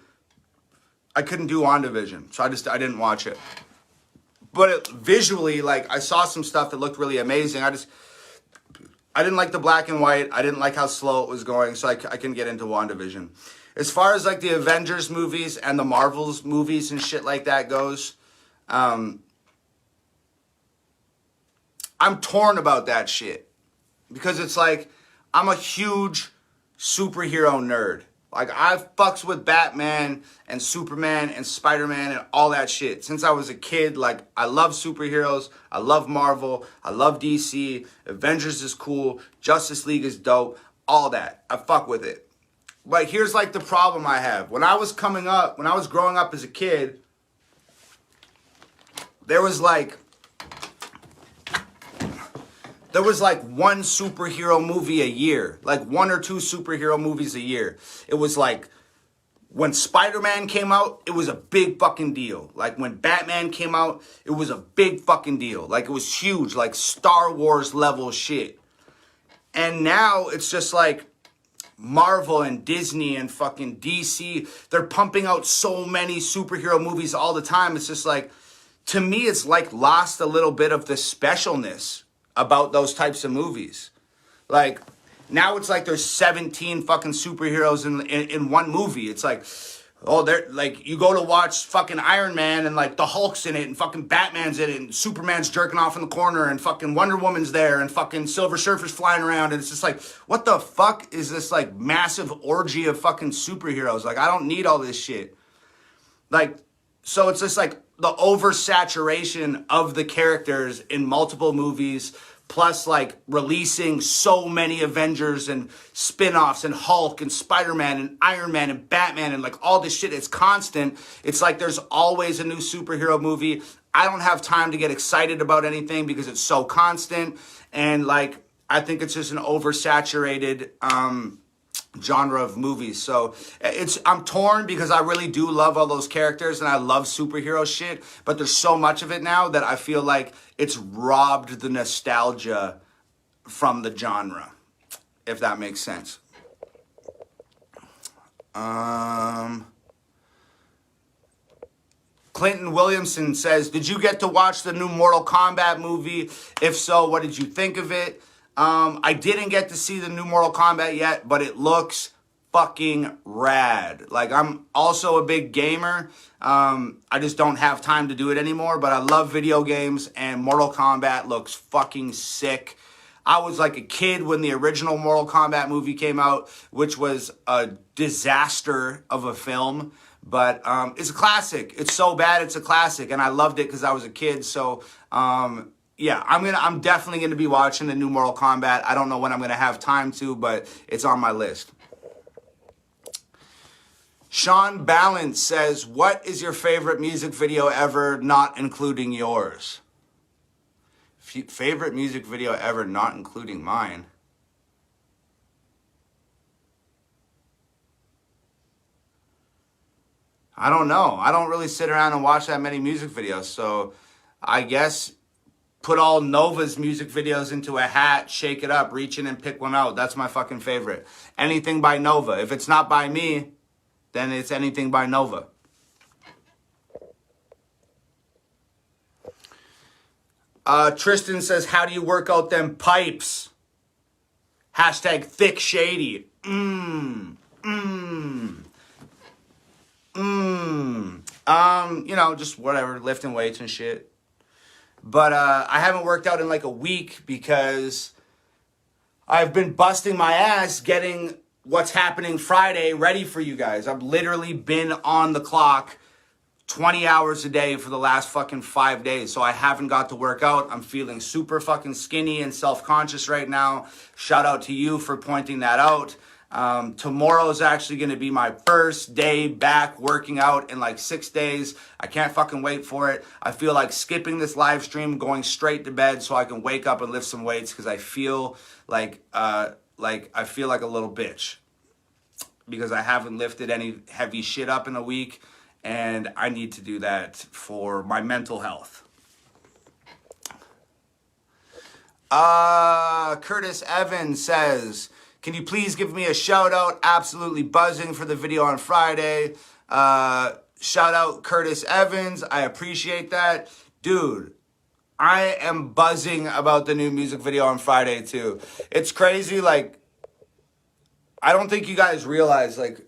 WandaVision. So I didn't watch it. But visually, like, I saw some stuff that looked really amazing. I didn't like the black and white. I didn't like how slow it was going, so I couldn't get into WandaVision. As far as, like, the Avengers movies and the Marvels movies and shit like that goes, I'm torn about that shit. Because it's like, I'm a huge superhero nerd. Like, I've fucks with Batman and Superman and Spider-Man and all that shit. Since I was a kid, like, I love superheroes. I love Marvel. I love DC. Avengers is cool. Justice League is dope. All that. I fuck with it. But here's, like, the problem I have. When I was growing up as a kid, there was like one superhero movie a year, like 1 or 2 superhero movies a year. It was like when Spider-Man came out, it was a big fucking deal. Like when Batman came out, it was a big fucking deal. Like it was huge, like Star Wars level shit. And now it's just like Marvel and Disney and fucking DC, they're pumping out so many superhero movies all the time. It's just like, to me, it's like lost a little bit of the specialness about those types of movies. Like, now it's like there's 17 fucking superheroes in one movie. It's like, oh, they're like, you go to watch fucking Iron Man and like the Hulk's in it and fucking Batman's in it and Superman's jerking off in the corner and fucking Wonder Woman's there and fucking Silver Surfer's flying around, and it's just like, what the fuck is this like massive orgy of fucking superheroes? Like, I don't need all this shit. Like, so it's just like the oversaturation of the characters in multiple movies, plus like releasing so many Avengers and spin-offs and Hulk and Spider-Man and Iron Man and Batman and like all this shit. It's constant. It's like there's always a new superhero movie, I don't have time to get excited about anything because it's so constant. And like, I think it's just an oversaturated genre of movies. So I'm torn because I really do love all those characters and I love superhero shit, but there's so much of it now that I feel like it's robbed the nostalgia from the genre, if that makes sense. Clinton Williamson says, did you get to watch the new Mortal Kombat movie? If so, what did you think of it? I didn't get to see the new Mortal Kombat yet, but it looks fucking rad. Like, I'm also a big gamer. I just don't have time to do it anymore, but I love video games, and Mortal Kombat looks fucking sick. I was like a kid when the original Mortal Kombat movie came out, which was a disaster of a film. But it's a classic. It's so bad, it's a classic, and I loved it because I was a kid. So yeah, I'm definitely gonna be watching the new Mortal Kombat. I don't know when I'm gonna have time to, but it's on my list. Sean Balance says, what is your favorite music video ever, not including yours? Favorite music video ever, not including mine? I don't know. I don't really sit around and watch that many music videos. So I guess put all Nova's music videos into a hat, shake it up, reach in and pick one out. That's my fucking favorite. Anything by Nova. If it's not by me, then it's anything by Nova. Tristan says, how do you work out them pipes? Hashtag thick shady. You know, just whatever, lifting weights and shit. But I haven't worked out in like a week because I've been busting my ass getting what's happening Friday ready for you guys. I've literally been on the clock 20 hours a day for the last fucking 5 days. So I haven't got to work out. I'm feeling super fucking skinny and self-conscious right now. Shout out to you for pointing that out. Tomorrow is actually going to be my first day back working out in like 6 days. I can't fucking wait for it. I feel like skipping this live stream, going straight to bed so I can wake up and lift some weights because I feel like I feel like a little bitch because I haven't lifted any heavy shit up in a week, and I need to do that for my mental health. Curtis Evans says, can you please give me a shout out? Absolutely buzzing for the video on Friday. Shout out Curtis Evans. I appreciate that. Dude, I am buzzing about the new music video on Friday too. It's crazy. Like, I don't think you guys realize, like,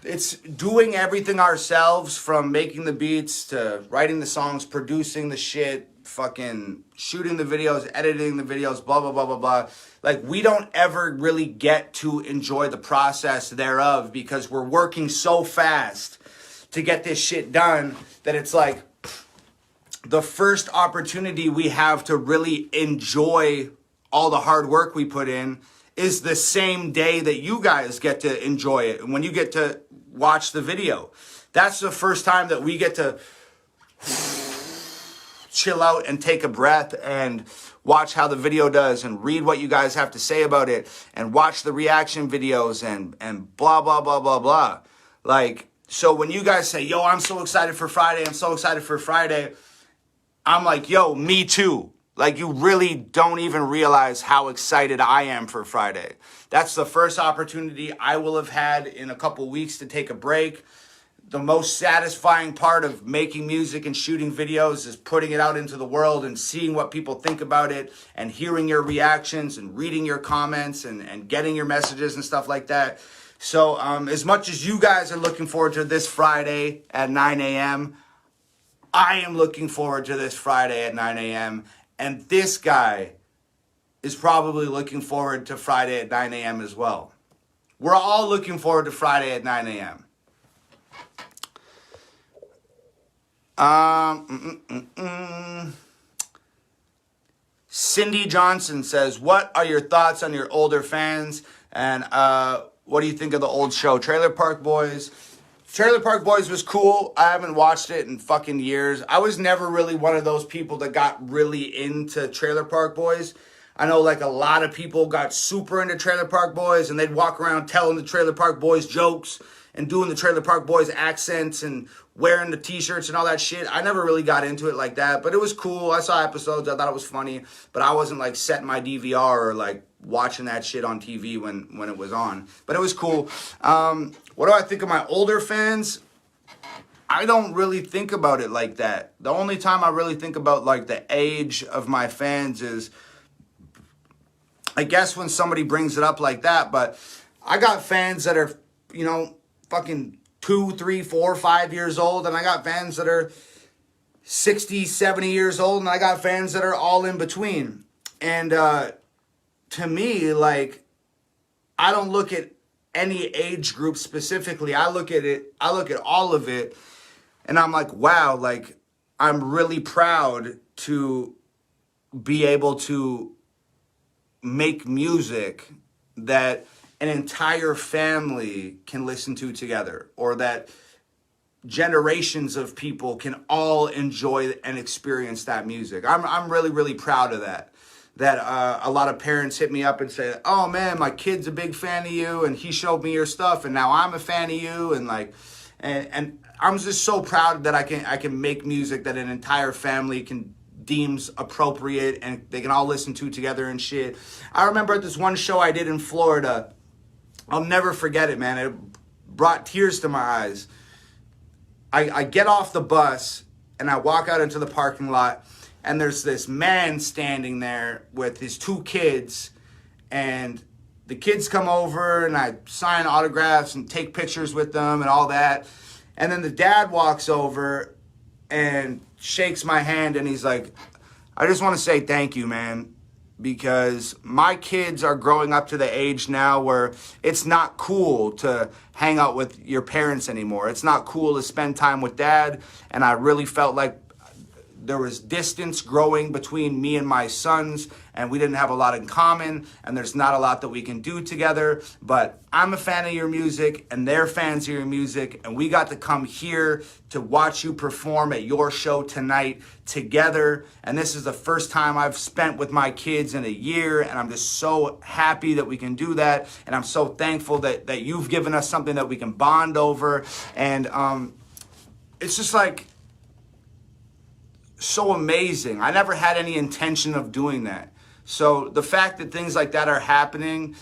it's doing everything ourselves, from making the beats to writing the songs, producing the shit, fucking shooting the videos, editing the videos, blah, blah, blah, blah, blah. Like, we don't ever really get to enjoy the process thereof because we're working so fast to get this shit done that it's like the first opportunity we have to really enjoy all the hard work we put in is the same day that you guys get to enjoy it. And when you get to watch the video, that's the first time that we get to chill out and take a breath and watch how the video does and read what you guys have to say about it and watch the reaction videos and blah, blah, blah, blah, blah. Like, so when you guys say, yo, I'm so excited for Friday, I'm so excited for Friday, I'm like, yo, me too. Like, you really don't even realize how excited I am for Friday. That's the first opportunity I will have had in a couple weeks to take a break. The most satisfying part of making music and shooting videos is putting it out into the world and seeing what people think about it and hearing your reactions and reading your comments and getting your messages and stuff like that. So as much as you guys are looking forward to this Friday at 9 a.m., I am looking forward to this Friday at 9 a.m., and this guy is probably looking forward to Friday at 9 a.m. as well. We're all looking forward to Friday at 9 a.m. Cindy Johnson says, what are your thoughts on your older fans? And what do you think of the old show, Trailer Park Boys? Trailer Park Boys was cool. I haven't watched it in fucking years. I was never really one of those people that got really into Trailer Park Boys. I know like a lot of people got super into Trailer Park Boys and they'd walk around telling the Trailer Park Boys jokes and doing the Trailer Park Boys accents and wearing the t-shirts and all that shit. I never really got into it like that, but it was cool. I saw episodes. I thought it was funny, but I wasn't like setting my DVR or like watching that shit on TV when it was on. But it was cool. What do I think of my older fans? I don't really think about it like that. The only time I really think about like the age of my fans is, I guess, when somebody brings it up like that. But I got fans that are, you know, fucking 2, 3, 4, 5 years old. And I got fans that are 60, 70 years old. And I got fans that are all in between. And to me, like, I don't look at any age group specifically. I look at all of it. And I'm like, wow, like, I'm really proud to be able to make music that an entire family can listen to together, or that generations of people can all enjoy and experience that music. I'm really, really proud of that. That a lot of parents hit me up and say, oh man, my kid's a big fan of you and he showed me your stuff and now I'm a fan of you, and like, and I'm just so proud that I can make music that an entire family deems appropriate and they can all listen to together and shit. I remember at this one show I did in Florida, I'll never forget it, man. It brought tears to my eyes. I get off the bus and I walk out into the parking lot, and there's this man standing there with his 2 kids, and the kids come over and I sign autographs and take pictures with them and all that. And then the dad walks over and shakes my hand and he's like, I just want to say thank you, man, because my kids are growing up to the age now where it's not cool to hang out with your parents anymore. It's not cool to spend time with dad. And I really felt like there was distance growing between me and my sons, and we didn't have a lot in common, and there's not a lot that we can do together. But I'm a fan of your music, and they're fans of your music, and we got to come here to watch you perform at your show tonight together. And this is the first time I've spent with my kids in a year, and I'm just so happy that we can do that. And I'm so thankful that you've given us something that we can bond over. And it's just like, so amazing. I never had any intention of doing that. So the fact that things like that are happening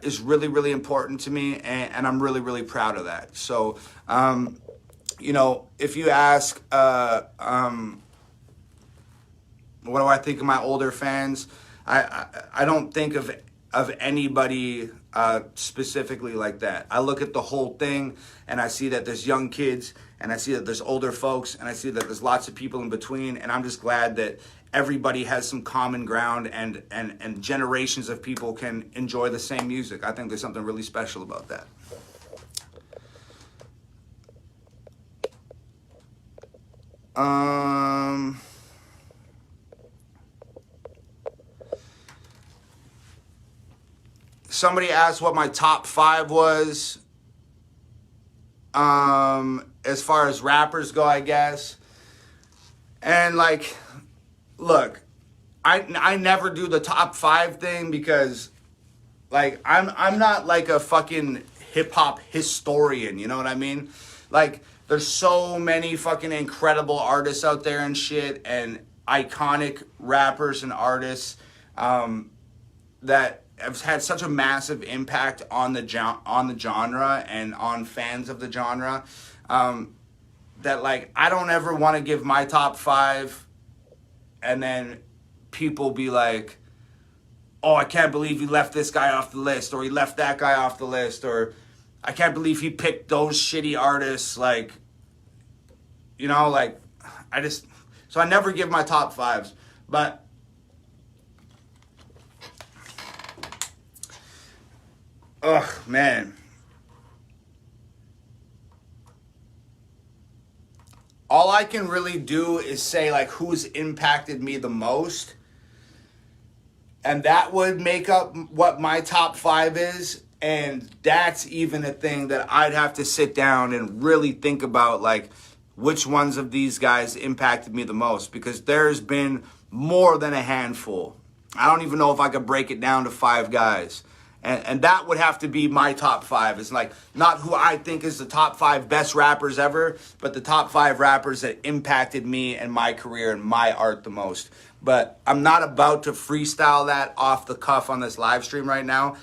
is really, really important to me, and I'm really, really proud of that. So, you know, if you ask, what do I think of my older fans? I don't think of anybody specifically like that. I look at the whole thing, and I see that there's young kids, and I see that there's older folks, and I see that there's lots of people in between, and I'm just glad that everybody has some common ground, and generations of people can enjoy the same music. I think there's something really special about that. Somebody asked what my top 5 was. As far as rappers go, I guess. And like, look, I never do the top 5 thing because like I'm not like a fucking hip hop historian, you know what I mean? Like, there's so many fucking incredible artists out there and shit, and iconic rappers and artists that have had such a massive impact on the genre and on fans of the genre, that like I don't ever want to give my top 5 and then people be like, oh, I can't believe he left this guy off the list, or he left that guy off the list, or I can't believe he picked those shitty artists. Like, you know, like so I never give my top 5s. But ugh, man. All I can really do is say like who's impacted me the most. And that would make up what my top 5 is. And that's even a thing that I'd have to sit down and really think about, like, which ones of these guys impacted me the most, because there's been more than a handful. I don't even know if I could break it down to 5 guys. And that would have to be my top 5. It's like not who I think is the top 5 best rappers ever, but the top 5 rappers that impacted me and my career and my art the most. But I'm not about to freestyle that off the cuff on this live stream right now.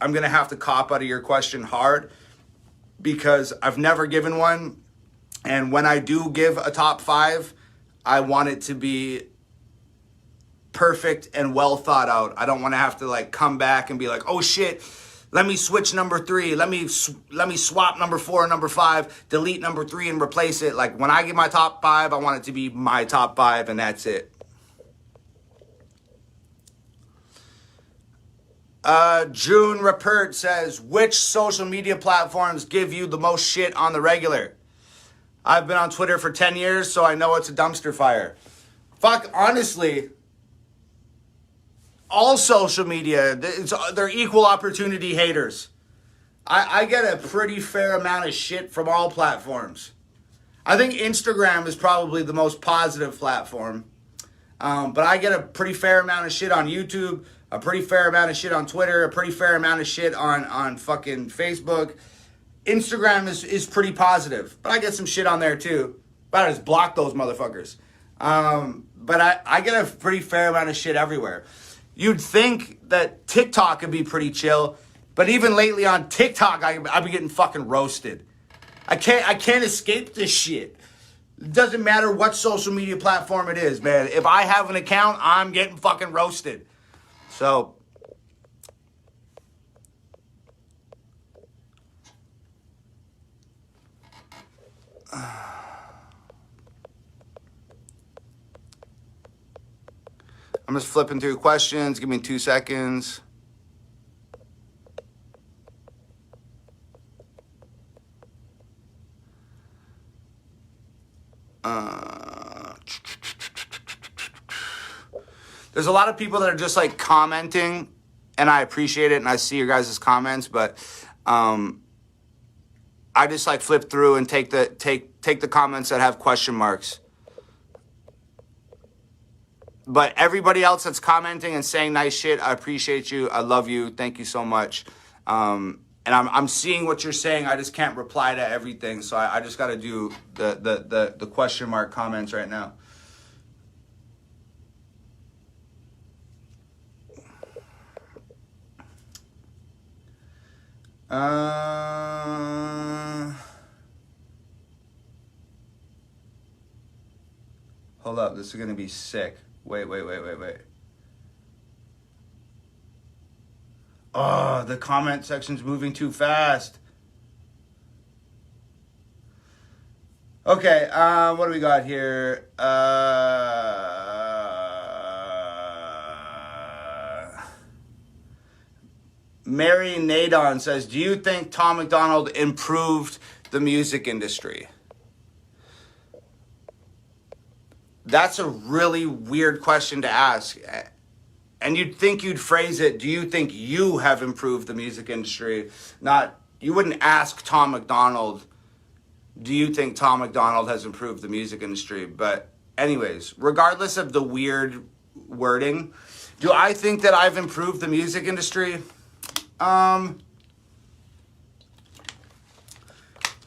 I'm going to have to cop out of your question hard because I've never given one. And when I do give a top 5, I want it to be perfect and well thought out. I don't want to have to like come back and be like, oh shit, let me switch number 3. Let me swap number 4 and number 5, delete number 3 and replace it. Like when I give my top 5, I want it to be my top 5 and that's it. June Rupert says, which social media platforms give you the most shit on the regular? I've been on Twitter for 10 years, so I know it's a dumpster fire. Fuck, honestly, all social media, they're equal opportunity haters. I get a pretty fair amount of shit from all platforms. I think Instagram is probably the most positive platform. But I get a pretty fair amount of shit on YouTube, a pretty fair amount of shit on Twitter, a pretty fair amount of shit on fucking Facebook. Instagram is pretty positive, but I get some shit on there too. But I just block those motherfuckers. But I get a pretty fair amount of shit everywhere. You'd think that TikTok would be pretty chill, but even lately on TikTok, I've been getting fucking roasted. I can't escape this shit. It doesn't matter what social media platform it is, man. If I have an account, I'm getting fucking roasted. So, I'm just flipping through questions. Give me 2 seconds. There's a lot of people that are just like commenting, and I appreciate it, and I see your guys' comments, but I just like flip through and take the comments that have question marks. But everybody else that's commenting and saying nice shit, I appreciate you. I love you. Thank you so much. And I'm seeing what you're saying. I just can't reply to everything, so I just got to do the question mark comments right now. Hold up, this is gonna be sick. Wait. Oh, the comment section's moving too fast. Okay, what do we got here? Mary Nadon says, do you think Tom MacDonald improved the music industry? That's a really weird question to ask. And you'd think you'd phrase it, do you think you have improved the music industry? Not, you wouldn't ask Tom MacDonald, do you think Tom MacDonald has improved the music industry? But anyways, regardless of the weird wording, do I think that I've improved the music industry?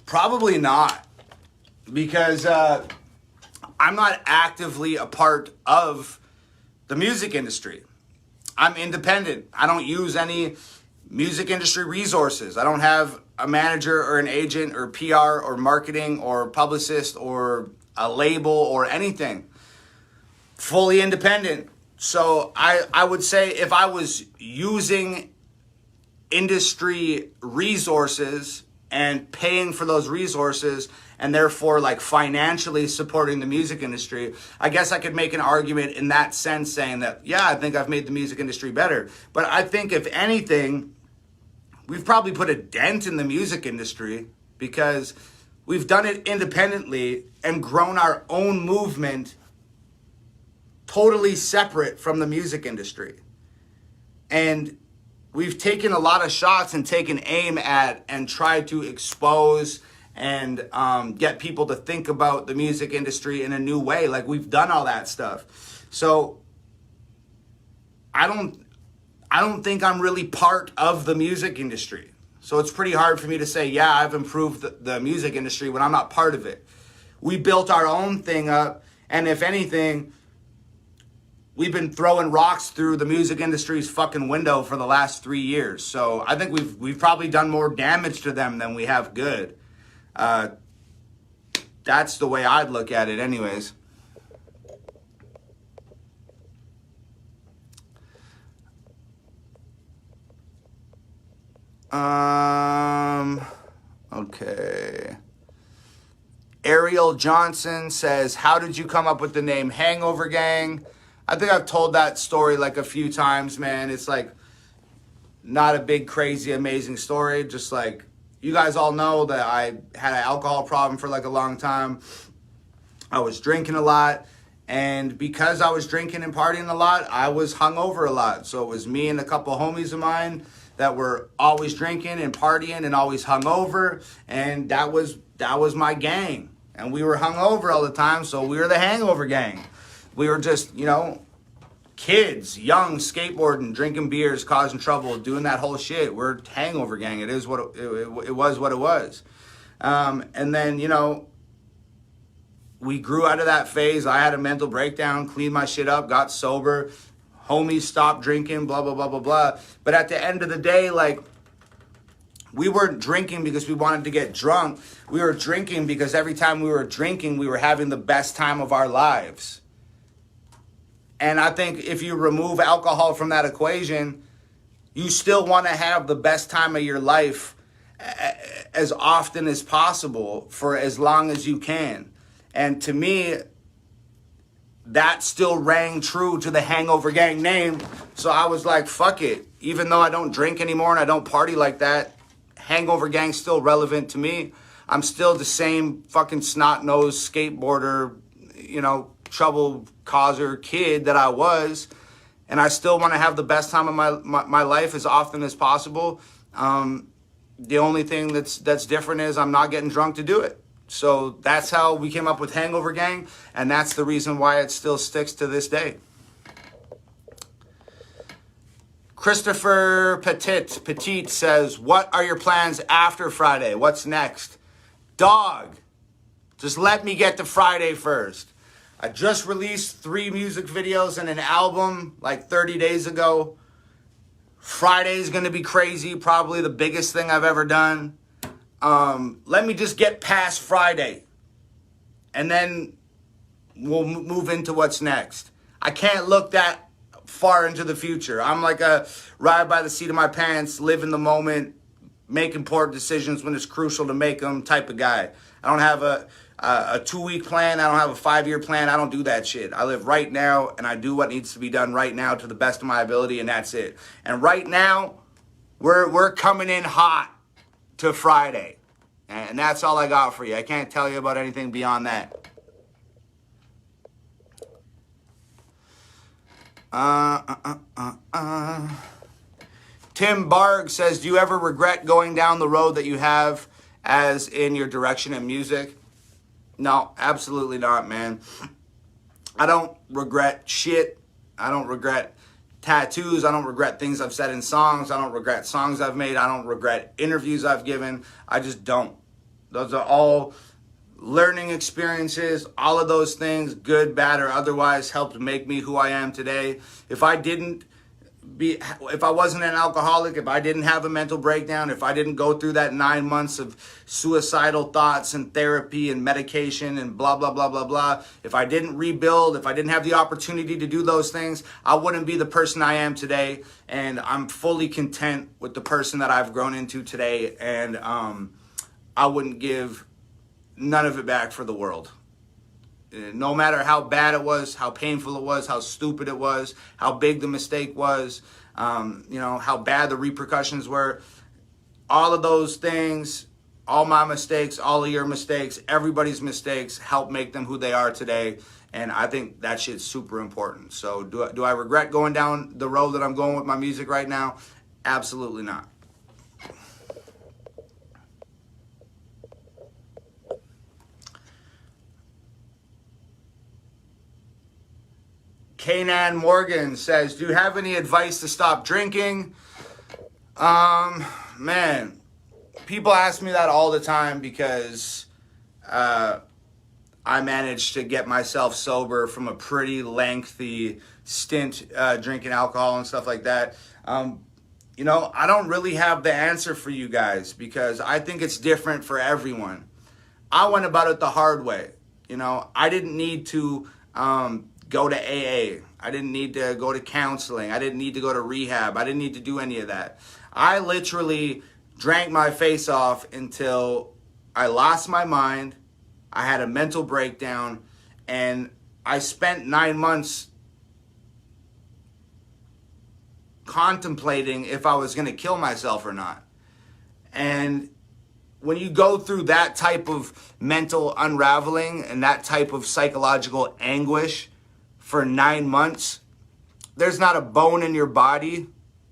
Probably not, because I'm not actively a part of the music industry. I'm independent. I don't use any music industry resources. I don't have a manager or an agent or PR or marketing or publicist or a label or anything. Fully independent. So I would say if I was using industry resources and paying for those resources and therefore like financially supporting the music industry, I guess I could make an argument in that sense saying that, yeah, I think I've made the music industry better. But I think if anything, we've probably put a dent in the music industry because we've done it independently and grown our own movement totally separate from the music industry. And we've taken a lot of shots and taken aim at and tried to expose and get people to think about the music industry in a new way. Like, we've done all that stuff. So I don't think I'm really part of the music industry. So it's pretty hard for me to say, yeah, I've improved the music industry when I'm not part of it. We built our own thing up, and if anything, we've been throwing rocks through the music industry's fucking window for the last 3 years. So I think we've probably done more damage to them than we have good. That's the way I'd look at it anyways. Okay. Ariel Johnson says, how did you come up with the name Hangover Gang? I think I've told that story like a few times, man. It's like not a big, crazy, amazing story. Just like, you guys all know that I had an alcohol problem for like a long time. I was drinking a lot. And because I was drinking and partying a lot, I was hungover a lot. So it was me and a couple of homies of mine that were always drinking and partying and always hungover. And that was my gang. And we were hungover all the time, so we were the Hangover Gang. We were just, kids, young, skateboarding, drinking beers, causing trouble, doing that whole shit. We're Hangover Gang. It is what it was. What it was. And then, we grew out of that phase. I had a mental breakdown, cleaned my shit up, got sober. Homies stopped drinking, blah, blah, blah, blah, blah. But at the end of the day, like, we weren't drinking because we wanted to get drunk. We were drinking because every time we were drinking, we were having the best time of our lives. And I think if you remove alcohol from that equation, you still want to have the best time of your life as often as possible for as long as you can. And to me, that still rang true to the Hangover Gang name. So I was like, fuck it. Even though I don't drink anymore and I don't party like that, Hangover Gang's still relevant to me. I'm still the same fucking snot-nosed skateboarder, trouble causer kid that I was. And I still want to have the best time of my life as often as possible. The only thing that's different is I'm not getting drunk to do it. So that's how we came up with Hangover Gang, and that's the reason why it still sticks to this day. Christopher Petit says, what are your plans after Friday? What's next? Dog, just let me get to Friday first. I just released 3 music videos and an album like 30 days ago. Friday's going to be crazy, probably the biggest thing I've ever done. Let me just get past Friday, and then we'll move into what's next. I can't look that far into the future. I'm like a ride by the seat of my pants, live in the moment, make important decisions when it's crucial to make them type of guy. I don't have a 2-week plan. I don't have a 5-year plan. I don't do that shit. I live right now, and I do what needs to be done right now to the best of my ability, and that's it. And right now, we're coming in hot to Friday. And that's all I got for you. I can't tell you about anything beyond that. Tim Barg says, do you ever regret going down the road that you have as in your direction in music? No, absolutely not, man. I don't regret shit. I don't regret tattoos. I don't regret things I've said in songs. I don't regret songs I've made. I don't regret interviews I've given. I just don't. Those are all learning experiences. All of those things, good, bad, or otherwise, helped make me who I am today. If I wasn't an alcoholic, if I didn't have a mental breakdown, if I didn't go through that 9 months of suicidal thoughts and therapy and medication and blah, blah, blah, blah, blah, if I didn't rebuild, if I didn't have the opportunity to do those things, I wouldn't be the person I am today. And I'm fully content with the person that I've grown into today. And I wouldn't give none of it back for the world. No matter how bad it was, how painful it was, how stupid it was, how big the mistake was, how bad the repercussions were, all of those things, all my mistakes, all of your mistakes, everybody's mistakes help make them who they are today. And I think that shit's super important. So do I regret going down the road that I'm going with my music right now? Absolutely not. Kanan Morgan says, do you have any advice to stop drinking? Man, people ask me that all the time because I managed to get myself sober from a pretty lengthy stint drinking alcohol and stuff like that. You know, I don't really have the answer for you guys because I think it's different for everyone. I went about it the hard way. You know, I didn't need to go to AA. I didn't need to go to counseling. I didn't need to go to rehab. I didn't need to do any of that. I literally drank my face off until I lost my mind. I had a mental breakdown, and I spent 9 months contemplating if I was going to kill myself or not. And when you go through that type of mental unraveling and that type of psychological anguish for 9 months, there's not a bone in your body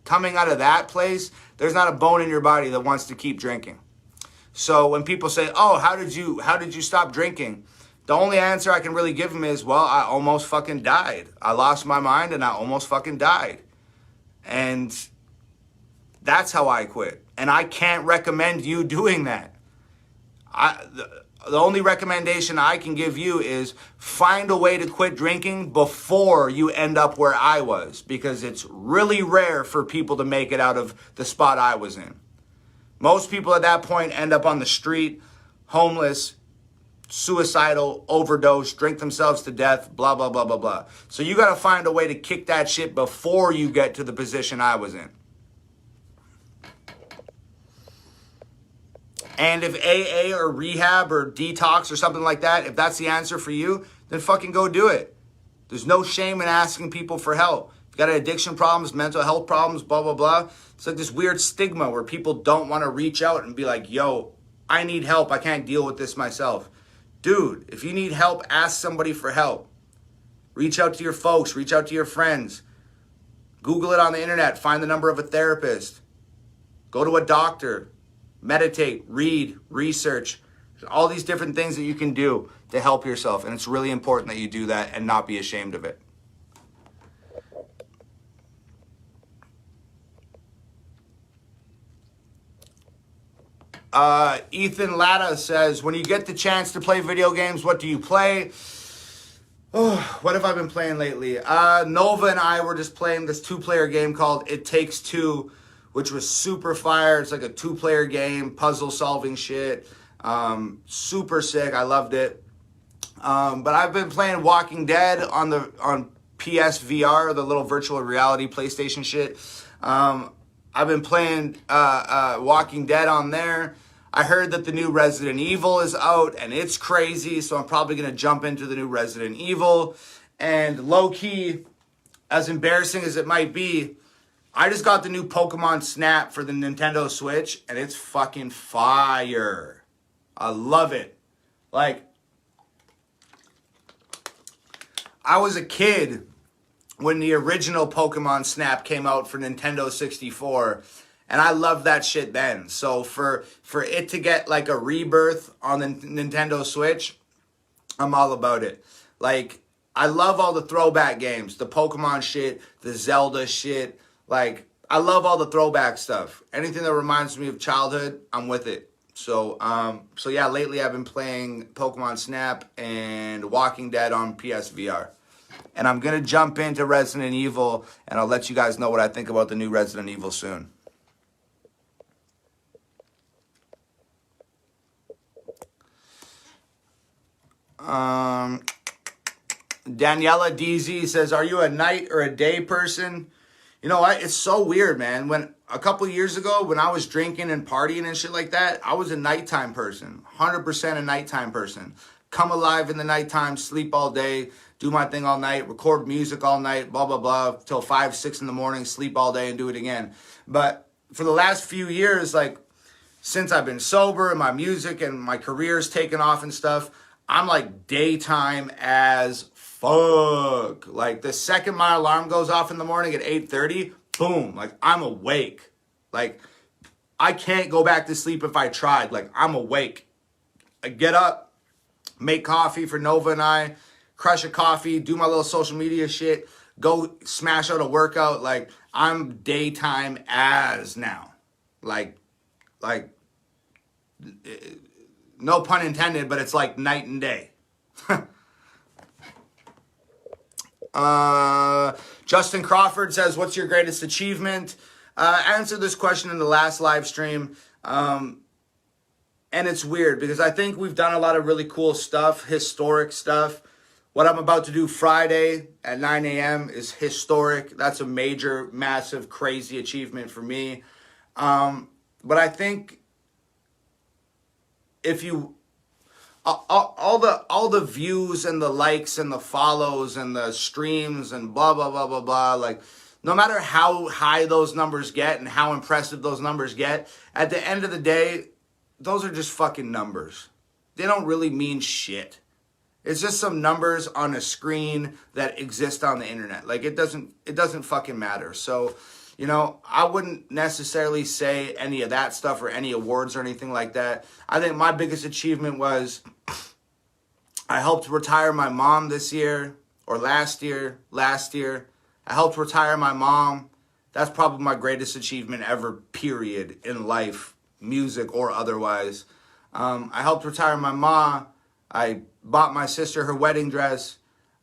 coming out of that place. There's not a bone in your body that wants to keep drinking. So when people say, oh, how did you stop drinking? The only answer I can really give them is, well, I almost fucking died. I lost my mind and I almost fucking died. And that's how I quit. And I can't recommend you doing that. The only recommendation I can give you is find a way to quit drinking before you end up where I was, because it's really rare for people to make it out of the spot I was in. Most people at that point end up on the street, homeless, suicidal, overdose, drink themselves to death, blah, blah, blah, blah, blah. So you got to find a way to kick that shit before you get to the position I was in. And if AA or rehab or detox or something like that, if that's the answer for you, then fucking go do it. There's no shame in asking people for help. If you got addiction problems, mental health problems, blah, blah, blah. It's like this weird stigma where people don't want to reach out and be like, yo, I need help. I can't deal with this myself. Dude, if you need help, ask somebody for help. Reach out to your folks. Reach out to your friends. Google it on the internet. Find the number of a therapist. Go to a doctor. Meditate, read, research. All these different things that you can do to help yourself. And it's really important that you do that and not be ashamed of it. Ethan Latta says, when you get the chance to play video games, what do you play? Oh, what have I been playing lately? Nova and I were just playing this 2-player game called It Takes Two, which was super fire. It's like a 2-player game, puzzle solving shit. Super sick. I loved it. But I've been playing Walking Dead on PSVR, the little virtual reality PlayStation shit. I've been playing Walking Dead on there. I heard that the new Resident Evil is out, and it's crazy, so I'm probably going to jump into the new Resident Evil. And low-key, as embarrassing as it might be, I just got the new Pokemon Snap for the Nintendo Switch, and it's fucking fire. I love it. Like, I was a kid when the original Pokemon Snap came out for Nintendo 64, and I loved that shit then. So for it to get like a rebirth on the Nintendo Switch, I'm all about it. Like, I love all the throwback games, the Pokemon shit, the Zelda shit. Like, I love all the throwback stuff. Anything that reminds me of childhood, I'm with it. So yeah, lately I've been playing Pokemon Snap and Walking Dead on PSVR. And I'm going to jump into Resident Evil, and I'll let you guys know what I think about the new Resident Evil soon. Daniela DZ says, are you a night or a day person? You know what? It's so weird, man. When a couple years ago, when I was drinking and partying and shit like that, I was a nighttime person. 100% a nighttime person. Come alive in the nighttime, sleep all day, do my thing all night, record music all night, blah, blah, blah, till 5, 6 in the morning, sleep all day and do it again. But for the last few years, like, since I've been sober and my music and my career's taken off and stuff, I'm like daytime as fuck. Like, the second my alarm goes off in the morning at 8:30, boom, like, I'm awake. Like, I can't go back to sleep if I tried. Like, I'm awake. I get up, make coffee for Nova and I, crush a coffee, do my little social media shit, go smash out a workout. Like, I'm daytime as now. Like, no pun intended, but it's like night and day. Justin Crawford says, what's your greatest achievement? I answered this question in the last live stream. And it's weird because I think we've done a lot of really cool stuff, historic stuff. What I'm about to do Friday at 9 a.m. is historic. That's a major, massive, crazy achievement for me. But I think if you... all the views and the likes and the follows and the streams and blah, blah, blah, blah, blah. Like, no matter how high those numbers get and how impressive those numbers get, at the end of the day, those are just fucking numbers. They don't really mean shit. It's just some numbers on a screen that exist on the internet. Like, it doesn't fucking matter. So, you know, I wouldn't necessarily say any of that stuff or any awards or anything like that. I think my biggest achievement was I helped retire my mom this year or last year. I helped retire my mom. That's probably my greatest achievement ever, period, in life, music or otherwise. I helped retire my mom. I bought my sister her wedding dress.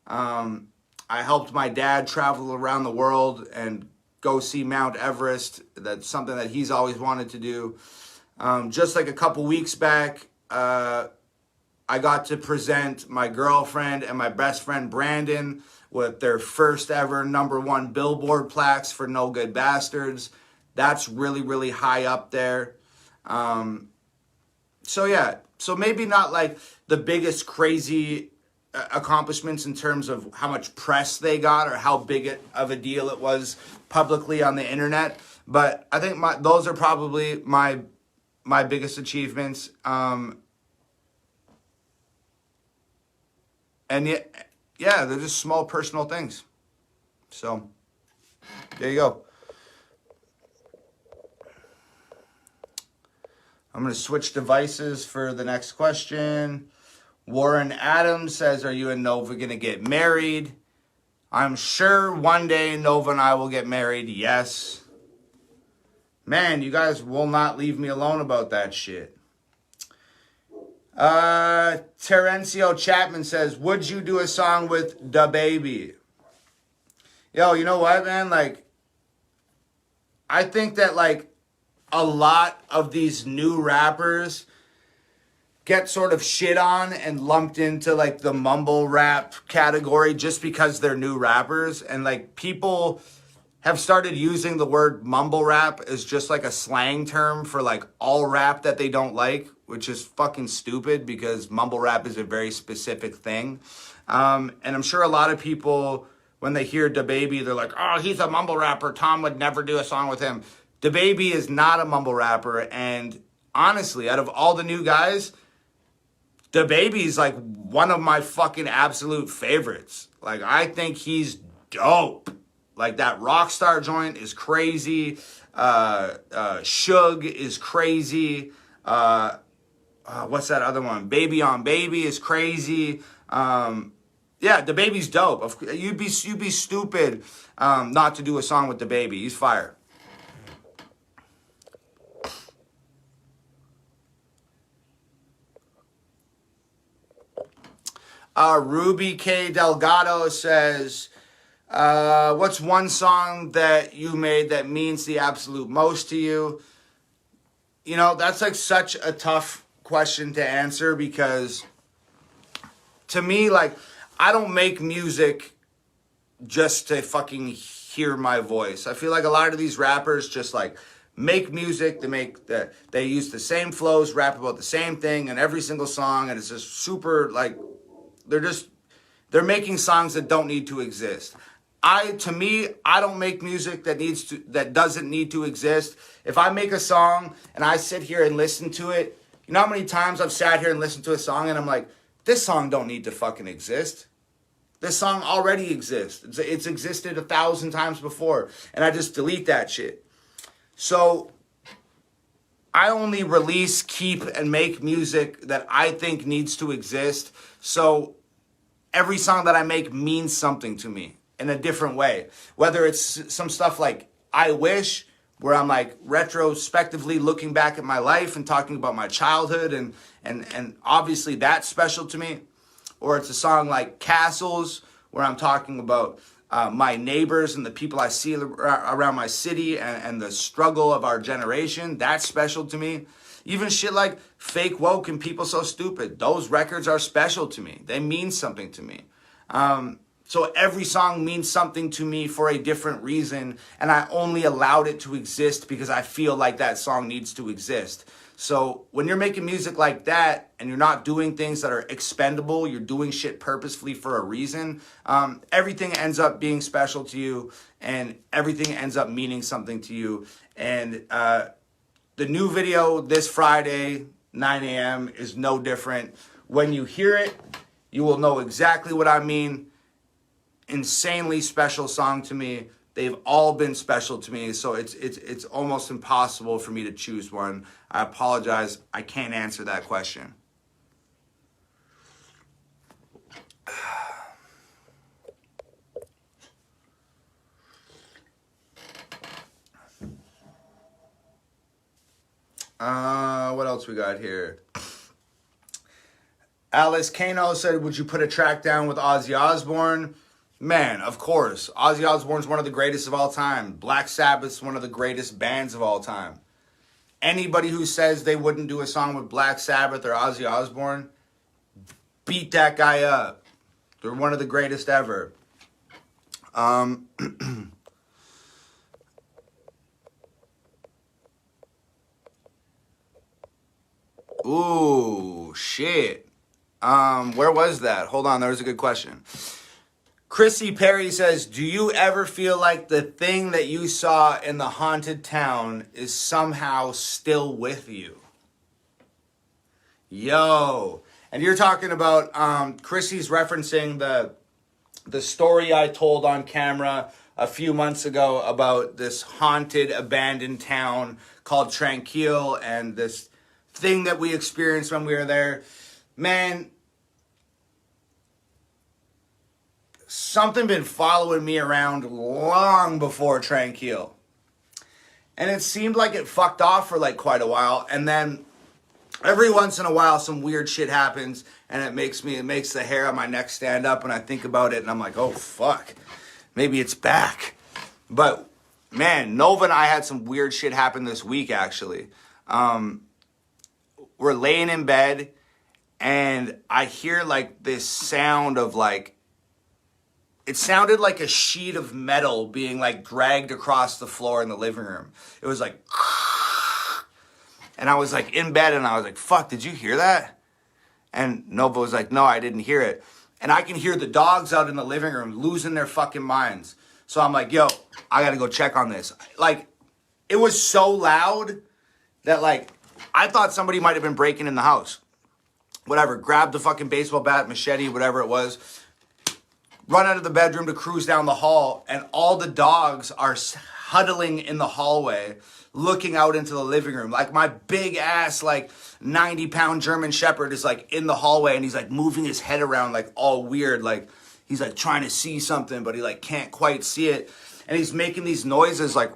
I helped my dad travel around the world and go see Mount Everest. That's something that he's always wanted to do. Just like a couple weeks back, I got to present my girlfriend and my best friend Brandon with their first ever #1 Billboard plaques for No Good Bastards. That's really, really high up there. So yeah, so maybe not like the biggest crazy accomplishments in terms of how much press they got or how big of a deal it was publicly on the internet. But I think those are probably my biggest achievements. And yeah, they're just small personal things. So there you go. I'm going to switch devices for the next question. Warren Adams says, are you and Nova going to get married? I'm sure one day Nova and I will get married. Yes. Man, you guys will not leave me alone about that shit. Terencio Chapman says, would you do a song with DaBaby? Yo, you know what, man? Like, I think that, like, a lot of these new rappers get sort of shit on and lumped into like the mumble rap category just because they're new rappers. And like people have started using the word mumble rap as just like a slang term for like all rap that they don't like, which is fucking stupid because mumble rap is a very specific thing. And I'm sure a lot of people, when they hear DaBaby, they're like, oh, he's a mumble rapper. Tom would never do a song with him. DaBaby is not a mumble rapper, and honestly, out of all the new guys, DaBaby is like one of my fucking absolute favorites. Like, I think he's dope. Like, that Rockstar joint is crazy. Suge is crazy. What's that other one? Baby on Baby is crazy. Yeah, DaBaby's dope. You'd be stupid not to do a song with DaBaby. He's fire. Ruby K. Delgado says, what's one song that you made that means the absolute most to you? You know, that's like such a tough question to answer because to me, like, I don't make music just to fucking hear my voice. I feel like a lot of these rappers just like make music, they use the same flows, rap about the same thing in every single song, and it's just super like they're making songs that don't need to exist. To me, I don't make music that doesn't need to exist. If I make a song and I sit here and listen to it, you know how many times I've sat here and listened to a song and I'm like, this song don't need to fucking exist. This song already exists. It's existed 1,000 times before, and I just delete that shit. So I only release, keep, and make music that I think needs to exist. So every song that I make means something to me in a different way. Whether it's some stuff like I Wish, where I'm like retrospectively looking back at my life and talking about my childhood, and obviously that's special to me. Or it's a song like Castles, where I'm talking about my neighbors and the people I see around my city, and the struggle of our generation. That's special to me. Even shit like Fake Woke and People So Stupid. Those records are special to me. They mean something to me. So every song means something to me for a different reason, and I only allowed it to exist because I feel like that song needs to exist. So when you're making music like that and you're not doing things that are expendable, you're doing shit purposefully for a reason, everything ends up being special to you, and everything ends up meaning something to you. And the new video this Friday, 9 a.m. is no different. When you hear it, you will know exactly what I mean. Insanely special song to me. They've all been special to me, so it's almost impossible for me to choose one. I apologize. I can't answer that question. What else we got here? Alice Kano said, would you put a track down with Ozzy Osbourne? Man, of course. Ozzy Osbourne's one of the greatest of all time. Black Sabbath's one of the greatest bands of all time. Anybody who says they wouldn't do a song with Black Sabbath or Ozzy Osbourne, beat that guy up. They're one of the greatest ever. Ooh, shit. Where was that? Hold on, there was a good question. Chrissy Perry says, do you ever feel like the thing that you saw in the haunted town is somehow still with you? Yo. And you're talking about, Chrissy's referencing the story I told on camera a few months ago about this haunted, abandoned town called Tranquille, and this thing that we experienced when we were there. Man, something been following me around long before Tranquille. And it seemed like it fucked off for like quite a while. And then every once in a while, some weird shit happens, and it makes the hair on my neck stand up, and I think about it, and I'm like, oh, fuck. Maybe it's back. But, man, Nova and I had some weird shit happen this week, actually. We're laying in bed, and I hear, like, this sound of, like, it sounded like a sheet of metal being, like, dragged across the floor in the living room. It was like, and I was, like, in bed, and I was like, fuck, did you hear that? And Nova was like, no, I didn't hear it. And I can hear the dogs out in the living room losing their fucking minds. So I'm like, yo, I gotta go check on this. Like, it was so loud that, like, I thought somebody might have been breaking in the house. Whatever, grabbed the fucking baseball bat, machete, whatever it was, run out of the bedroom to cruise down the hall, and all the dogs are huddling in the hallway, looking out into the living room. Like, my big ass, like, 90-pound German Shepherd is, like, in the hallway, and he's, like, moving his head around, like, all weird. Like, he's, like, trying to see something, but he, like, can't quite see it. And he's making these noises, like,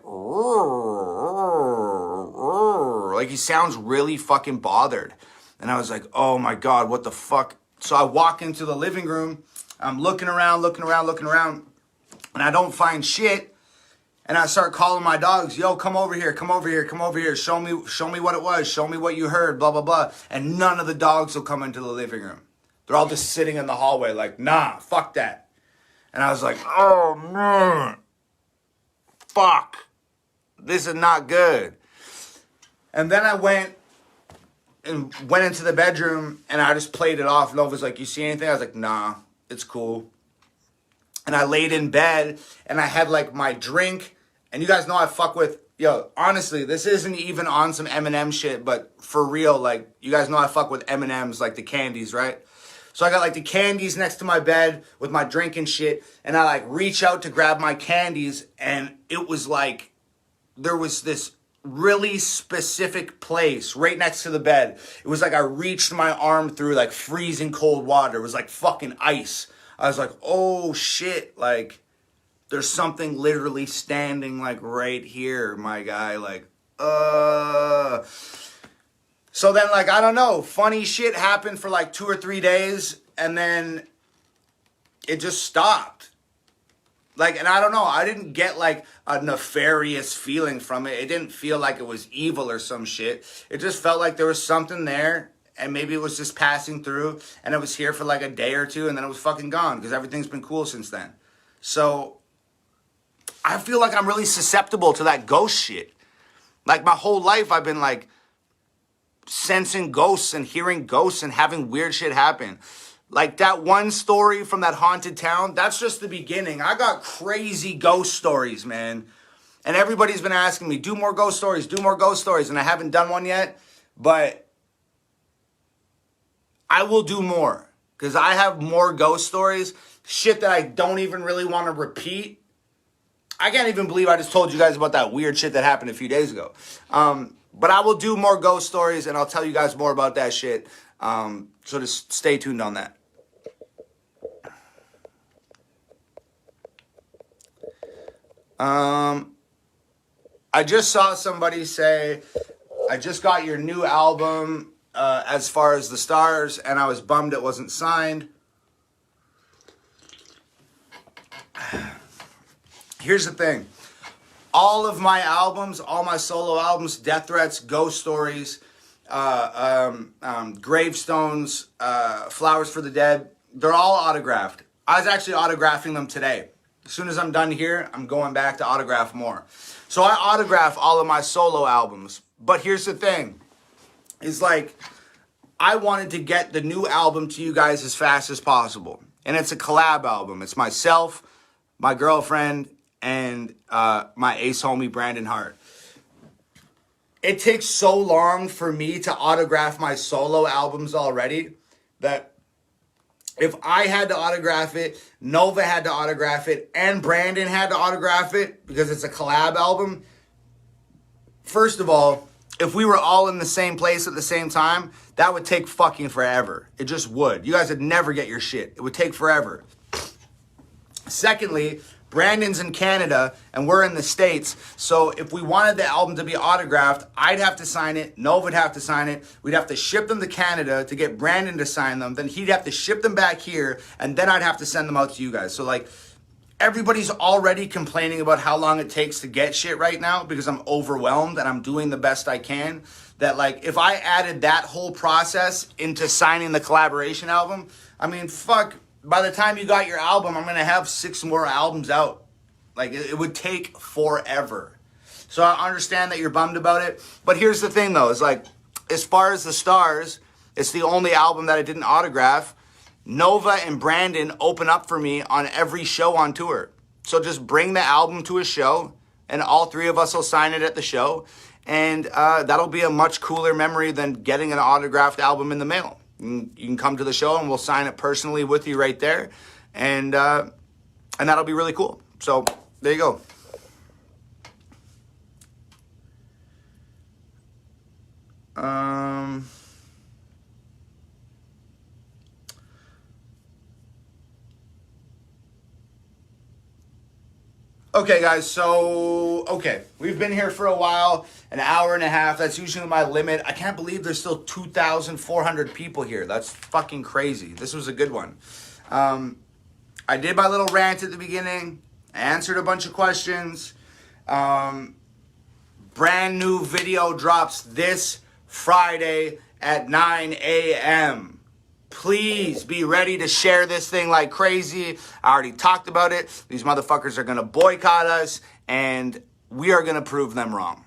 he sounds really fucking bothered. And I was like, oh, my God, what the fuck? So I walk into the living room. I'm looking around, and I don't find shit. And I start calling my dogs, yo, come over here. Show me what it was. Show me what you heard, blah, blah, blah. And none of the dogs will come into the living room. They're all just sitting in the hallway like, nah, fuck that. And I was like, oh, man. Fuck. This is not good. And then I went into the bedroom, and I just played it off. Nova's like, you see anything? I was like, nah. It's cool. And I laid in bed, and I had, like, my drink. And you guys know I fuck with, yo, honestly, this isn't even on some M&M shit, but for real, like, you guys know I fuck with M&Ms, like the candies, right? So I got, like, the candies next to my bed with my drink and shit, and I, like, reach out to grab my candies, and it was like there was this really specific place right next to the bed. It was like I reached my arm through like freezing cold water. It was like fucking ice. I was like, oh shit, like there's something literally standing like right here, my guy, like, So then, like, I don't know, funny shit happened for like 2 or 3 days, and then it just stopped. Like, and I don't know, I didn't get like a nefarious feeling from it. It didn't feel like it was evil or some shit. It just felt like there was something there, and maybe it was just passing through, and it was here for like a day or two, and then it was fucking gone, because everything's been cool since then. So I feel like I'm really susceptible to that ghost shit. Like, my whole life I've been like sensing ghosts and hearing ghosts and having weird shit happen. Like that one story from that haunted town, that's just the beginning. I got crazy ghost stories, man. And everybody's been asking me, do more ghost stories, do more ghost stories. And I haven't done one yet, but I will do more. Because I have more ghost stories, shit that I don't even really want to repeat. I can't even believe I just told you guys about that weird shit that happened a few days ago. But I will do more ghost stories, and I'll tell you guys more about that shit. So just stay tuned on that. I just saw somebody say, I just got your new album as far as the stars, and I was bummed it wasn't signed. Here's the thing. All of my albums, all my solo albums, Death Threats, Ghost Stories, Gravestones, Flowers for the Dead, they're all autographed. I was actually autographing them today. As soon as I'm done here, I'm going back to autograph more. So I autograph all of my solo albums. But here's the thing. Is like, I wanted to get the new album to you guys as fast as possible. And it's a collab album. It's myself, my girlfriend, and my ace homie, Brandon Hart. It takes so long for me to autograph my solo albums already that if I had to autograph it, Nova had to autograph it, and Brandon had to autograph it because it's a collab album. First of all, if we were all in the same place at the same time, that would take fucking forever. It just would. You guys would never get your shit. It would take forever. Secondly, Brandon's in Canada and we're in the States. So if we wanted the album to be autographed, I'd have to sign it. Nova would have to sign it. We'd have to ship them to Canada to get Brandon to sign them. Then he'd have to ship them back here. And then I'd have to send them out to you guys. So like, everybody's already complaining about how long it takes to get shit right now because I'm overwhelmed and I'm doing the best I can. That like, if I added that whole process into signing the collaboration album, I mean, fuck. By the time you got your album, I'm going to have 6 more albums out. Like, it would take forever. So I understand that you're bummed about it. But here's the thing, though. It's like, as far as the stars, it's the only album that I didn't autograph. Nova and Brandon open up for me on every show on tour. So just bring the album to a show, and all 3 of us will sign it at the show. And that'll be a much cooler memory than getting an autographed album in the mail. You can come to the show and we'll sign it personally with you right there. And that'll be really cool. So there you go. Okay, guys, so, we've been here for a while, an hour and a half. That's usually my limit. I can't believe there's still 2,400 people here. That's fucking crazy. This was a good one. I did my little rant at the beginning. I answered a bunch of questions. Brand new video drops this Friday at 9 a.m. Please be ready to share this thing like crazy. I already talked about it. These motherfuckers are going to boycott us, and we are going to prove them wrong.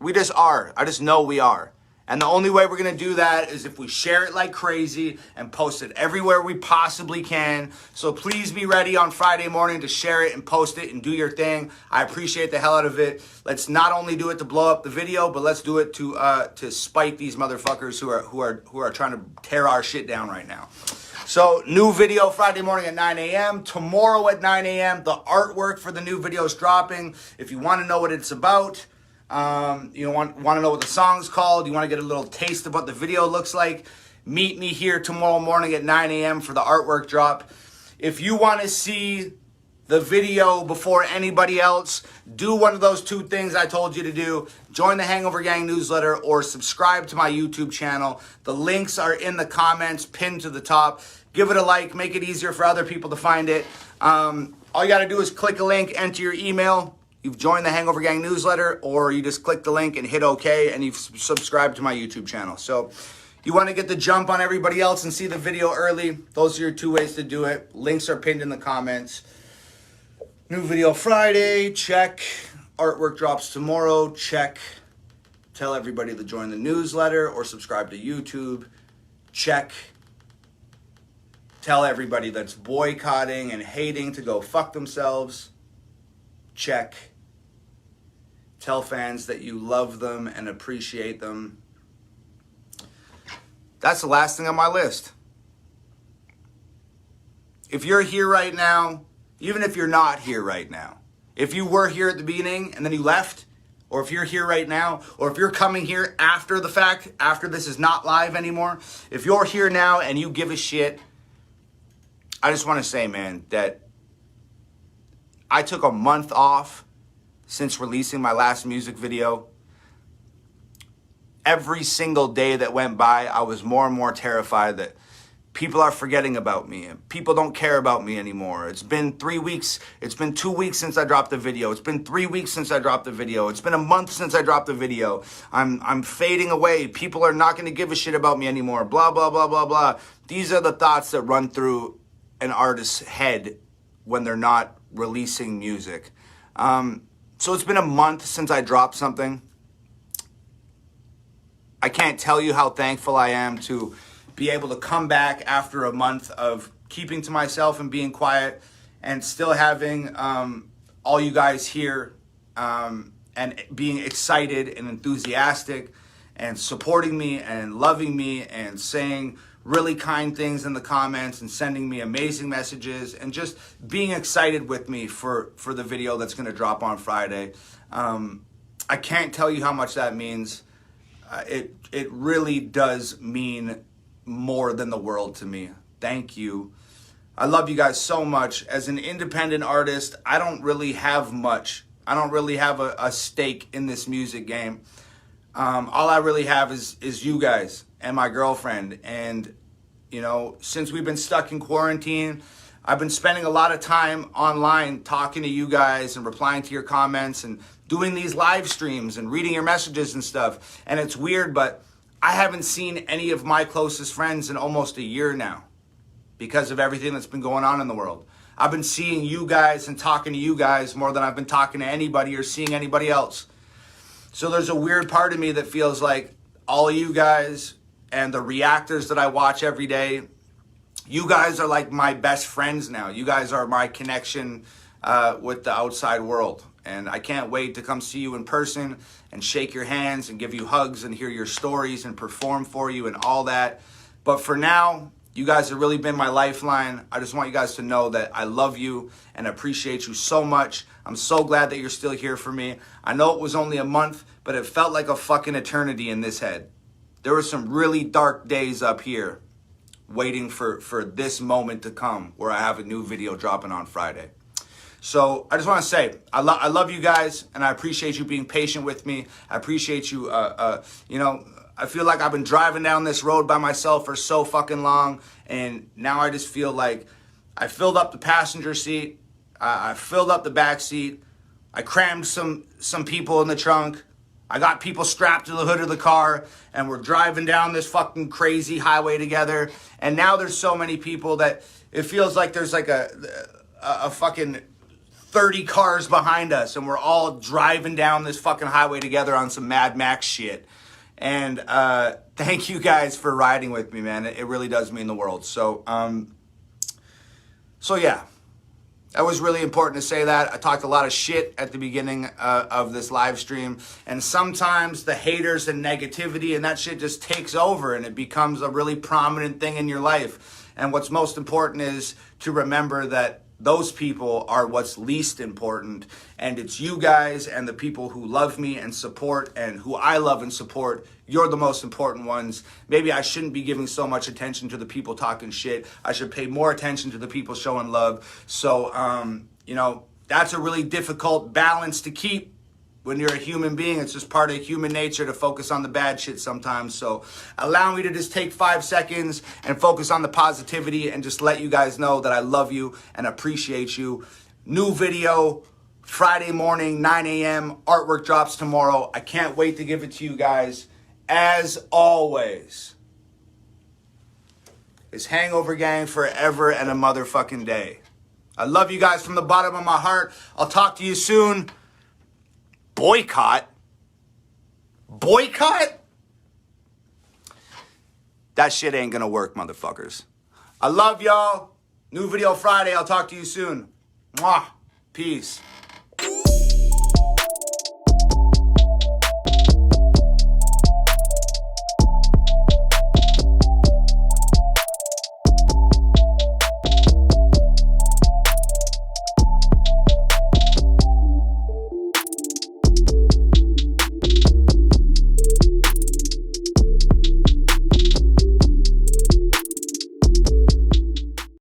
We just are. I just know we are. And the only way we're going to do that is if we share it like crazy and post it everywhere we possibly can. So please be ready on Friday morning to share it and post it and do your thing. I appreciate the hell out of it. Let's not only do it to blow up the video, but let's do it to spite these motherfuckers who are trying to tear our shit down right now. So new video Friday morning at 9 a.m. Tomorrow at 9 a.m. The artwork for the new video is dropping. If you want to know what it's about, You want to know what the song's called, you want to get a little taste of what the video looks like, meet me here tomorrow morning at 9 a.m. for the artwork drop. If you want to see the video before anybody else, do one of those two things I told you to do. Join the Hangover Gang newsletter or subscribe to my YouTube channel. The links are in the comments, pinned to the top. Give it a like, make it easier for other people to find it. All you got to do is click a link, enter your email. You've joined the Hangover Gang newsletter, or you just click the link and hit OK, and you've subscribed to my YouTube channel. So you want to get the jump on everybody else and see the video early, those are your two ways to do it. Links are pinned in the comments. New video Friday, check. Artwork drops tomorrow, check. Tell everybody to join the newsletter or subscribe to YouTube, check. Tell everybody that's boycotting and hating to go fuck themselves, check. Tell fans that you love them and appreciate them. That's the last thing on my list. If you're here right now, even if you're not here right now, if you were here at the beginning and then you left, or if you're here right now, or if you're coming here after the fact, after this is not live anymore, if you're here now and you give a shit, I just want to say, man, that I took a month off since releasing my last music video. Every single day that went by, I was more and more terrified that people are forgetting about me and people don't care about me anymore. It's been 3 weeks. It's been 2 weeks since I dropped the video. It's been 3 weeks since I dropped the video. It's been a month since I dropped the video. I'm fading away. People are not going to give a shit about me anymore. Blah, blah, blah, blah, blah. These are the thoughts that run through an artist's head when they're not releasing music. So it's been a month since I dropped something. I can't tell you how thankful I am to be able to come back after a month of keeping to myself and being quiet and still having all you guys here and being excited and enthusiastic and supporting me and loving me and saying really kind things in the comments and sending me amazing messages and just being excited with me for the video that's going to drop on Friday. I can't tell you how much that means. It really does mean more than the world to me. Thank you. I love you guys so much. As an independent artist, I don't really have much. I don't really have a stake in this music game. All I really have is you guys and my girlfriend. And, you know, since we've been stuck in quarantine, I've been spending a lot of time online talking to you guys and replying to your comments and doing these live streams and reading your messages and stuff. And it's weird, but I haven't seen any of my closest friends in almost a year now because of everything that's been going on in the world. I've been seeing you guys and talking to you guys more than I've been talking to anybody or seeing anybody else. So there's a weird part of me that feels like all of you guys and the reactors that I watch every day, you guys are like my best friends now. You guys are my connection with the outside world. And I can't wait to come see you in person and shake your hands and give you hugs and hear your stories and perform for you and all that. But for now, you guys have really been my lifeline. I just want you guys to know that I love you and appreciate you so much. I'm so glad that you're still here for me. I know it was only a month, but it felt like a fucking eternity in this head. There were some really dark days up here waiting for this moment to come where I have a new video dropping on Friday. So I just want to say, I love you guys, and I appreciate you being patient with me. I appreciate you, you know, I feel like I've been driving down this road by myself for so fucking long, and now I just feel like I filled up the passenger seat, I filled up the back seat, I crammed some people in the trunk, I got people strapped to the hood of the car, and we're driving down this fucking crazy highway together, and now there's so many people that it feels like there's like a fucking 30 cars behind us, and we're all driving down this fucking highway together on some Mad Max shit. And thank you guys for riding with me, man. It really does mean the world. So yeah, that was really important to say that. I talked a lot of shit at the beginning of this live stream, and sometimes the haters and negativity and that shit just takes over, and it becomes a really prominent thing in your life. And what's most important is to remember that those people are what's least important. And it's you guys and the people who love me and support and who I love and support. You're the most important ones. Maybe I shouldn't be giving so much attention to the people talking shit. I should pay more attention to the people showing love. So, that's a really difficult balance to keep. When you're a human being, it's just part of human nature to focus on the bad shit sometimes. So allow me to just take 5 seconds and focus on the positivity and just let you guys know that I love you and appreciate you. New video Friday morning, 9 a.m. Artwork drops tomorrow. I can't wait to give it to you guys. As always, it's Hangover Gang forever and a motherfucking day. I love you guys from the bottom of my heart. I'll talk to you soon. Boycott? That shit ain't gonna work, motherfuckers. I love y'all. New video Friday. I'll talk to you soon. Mwah. Peace.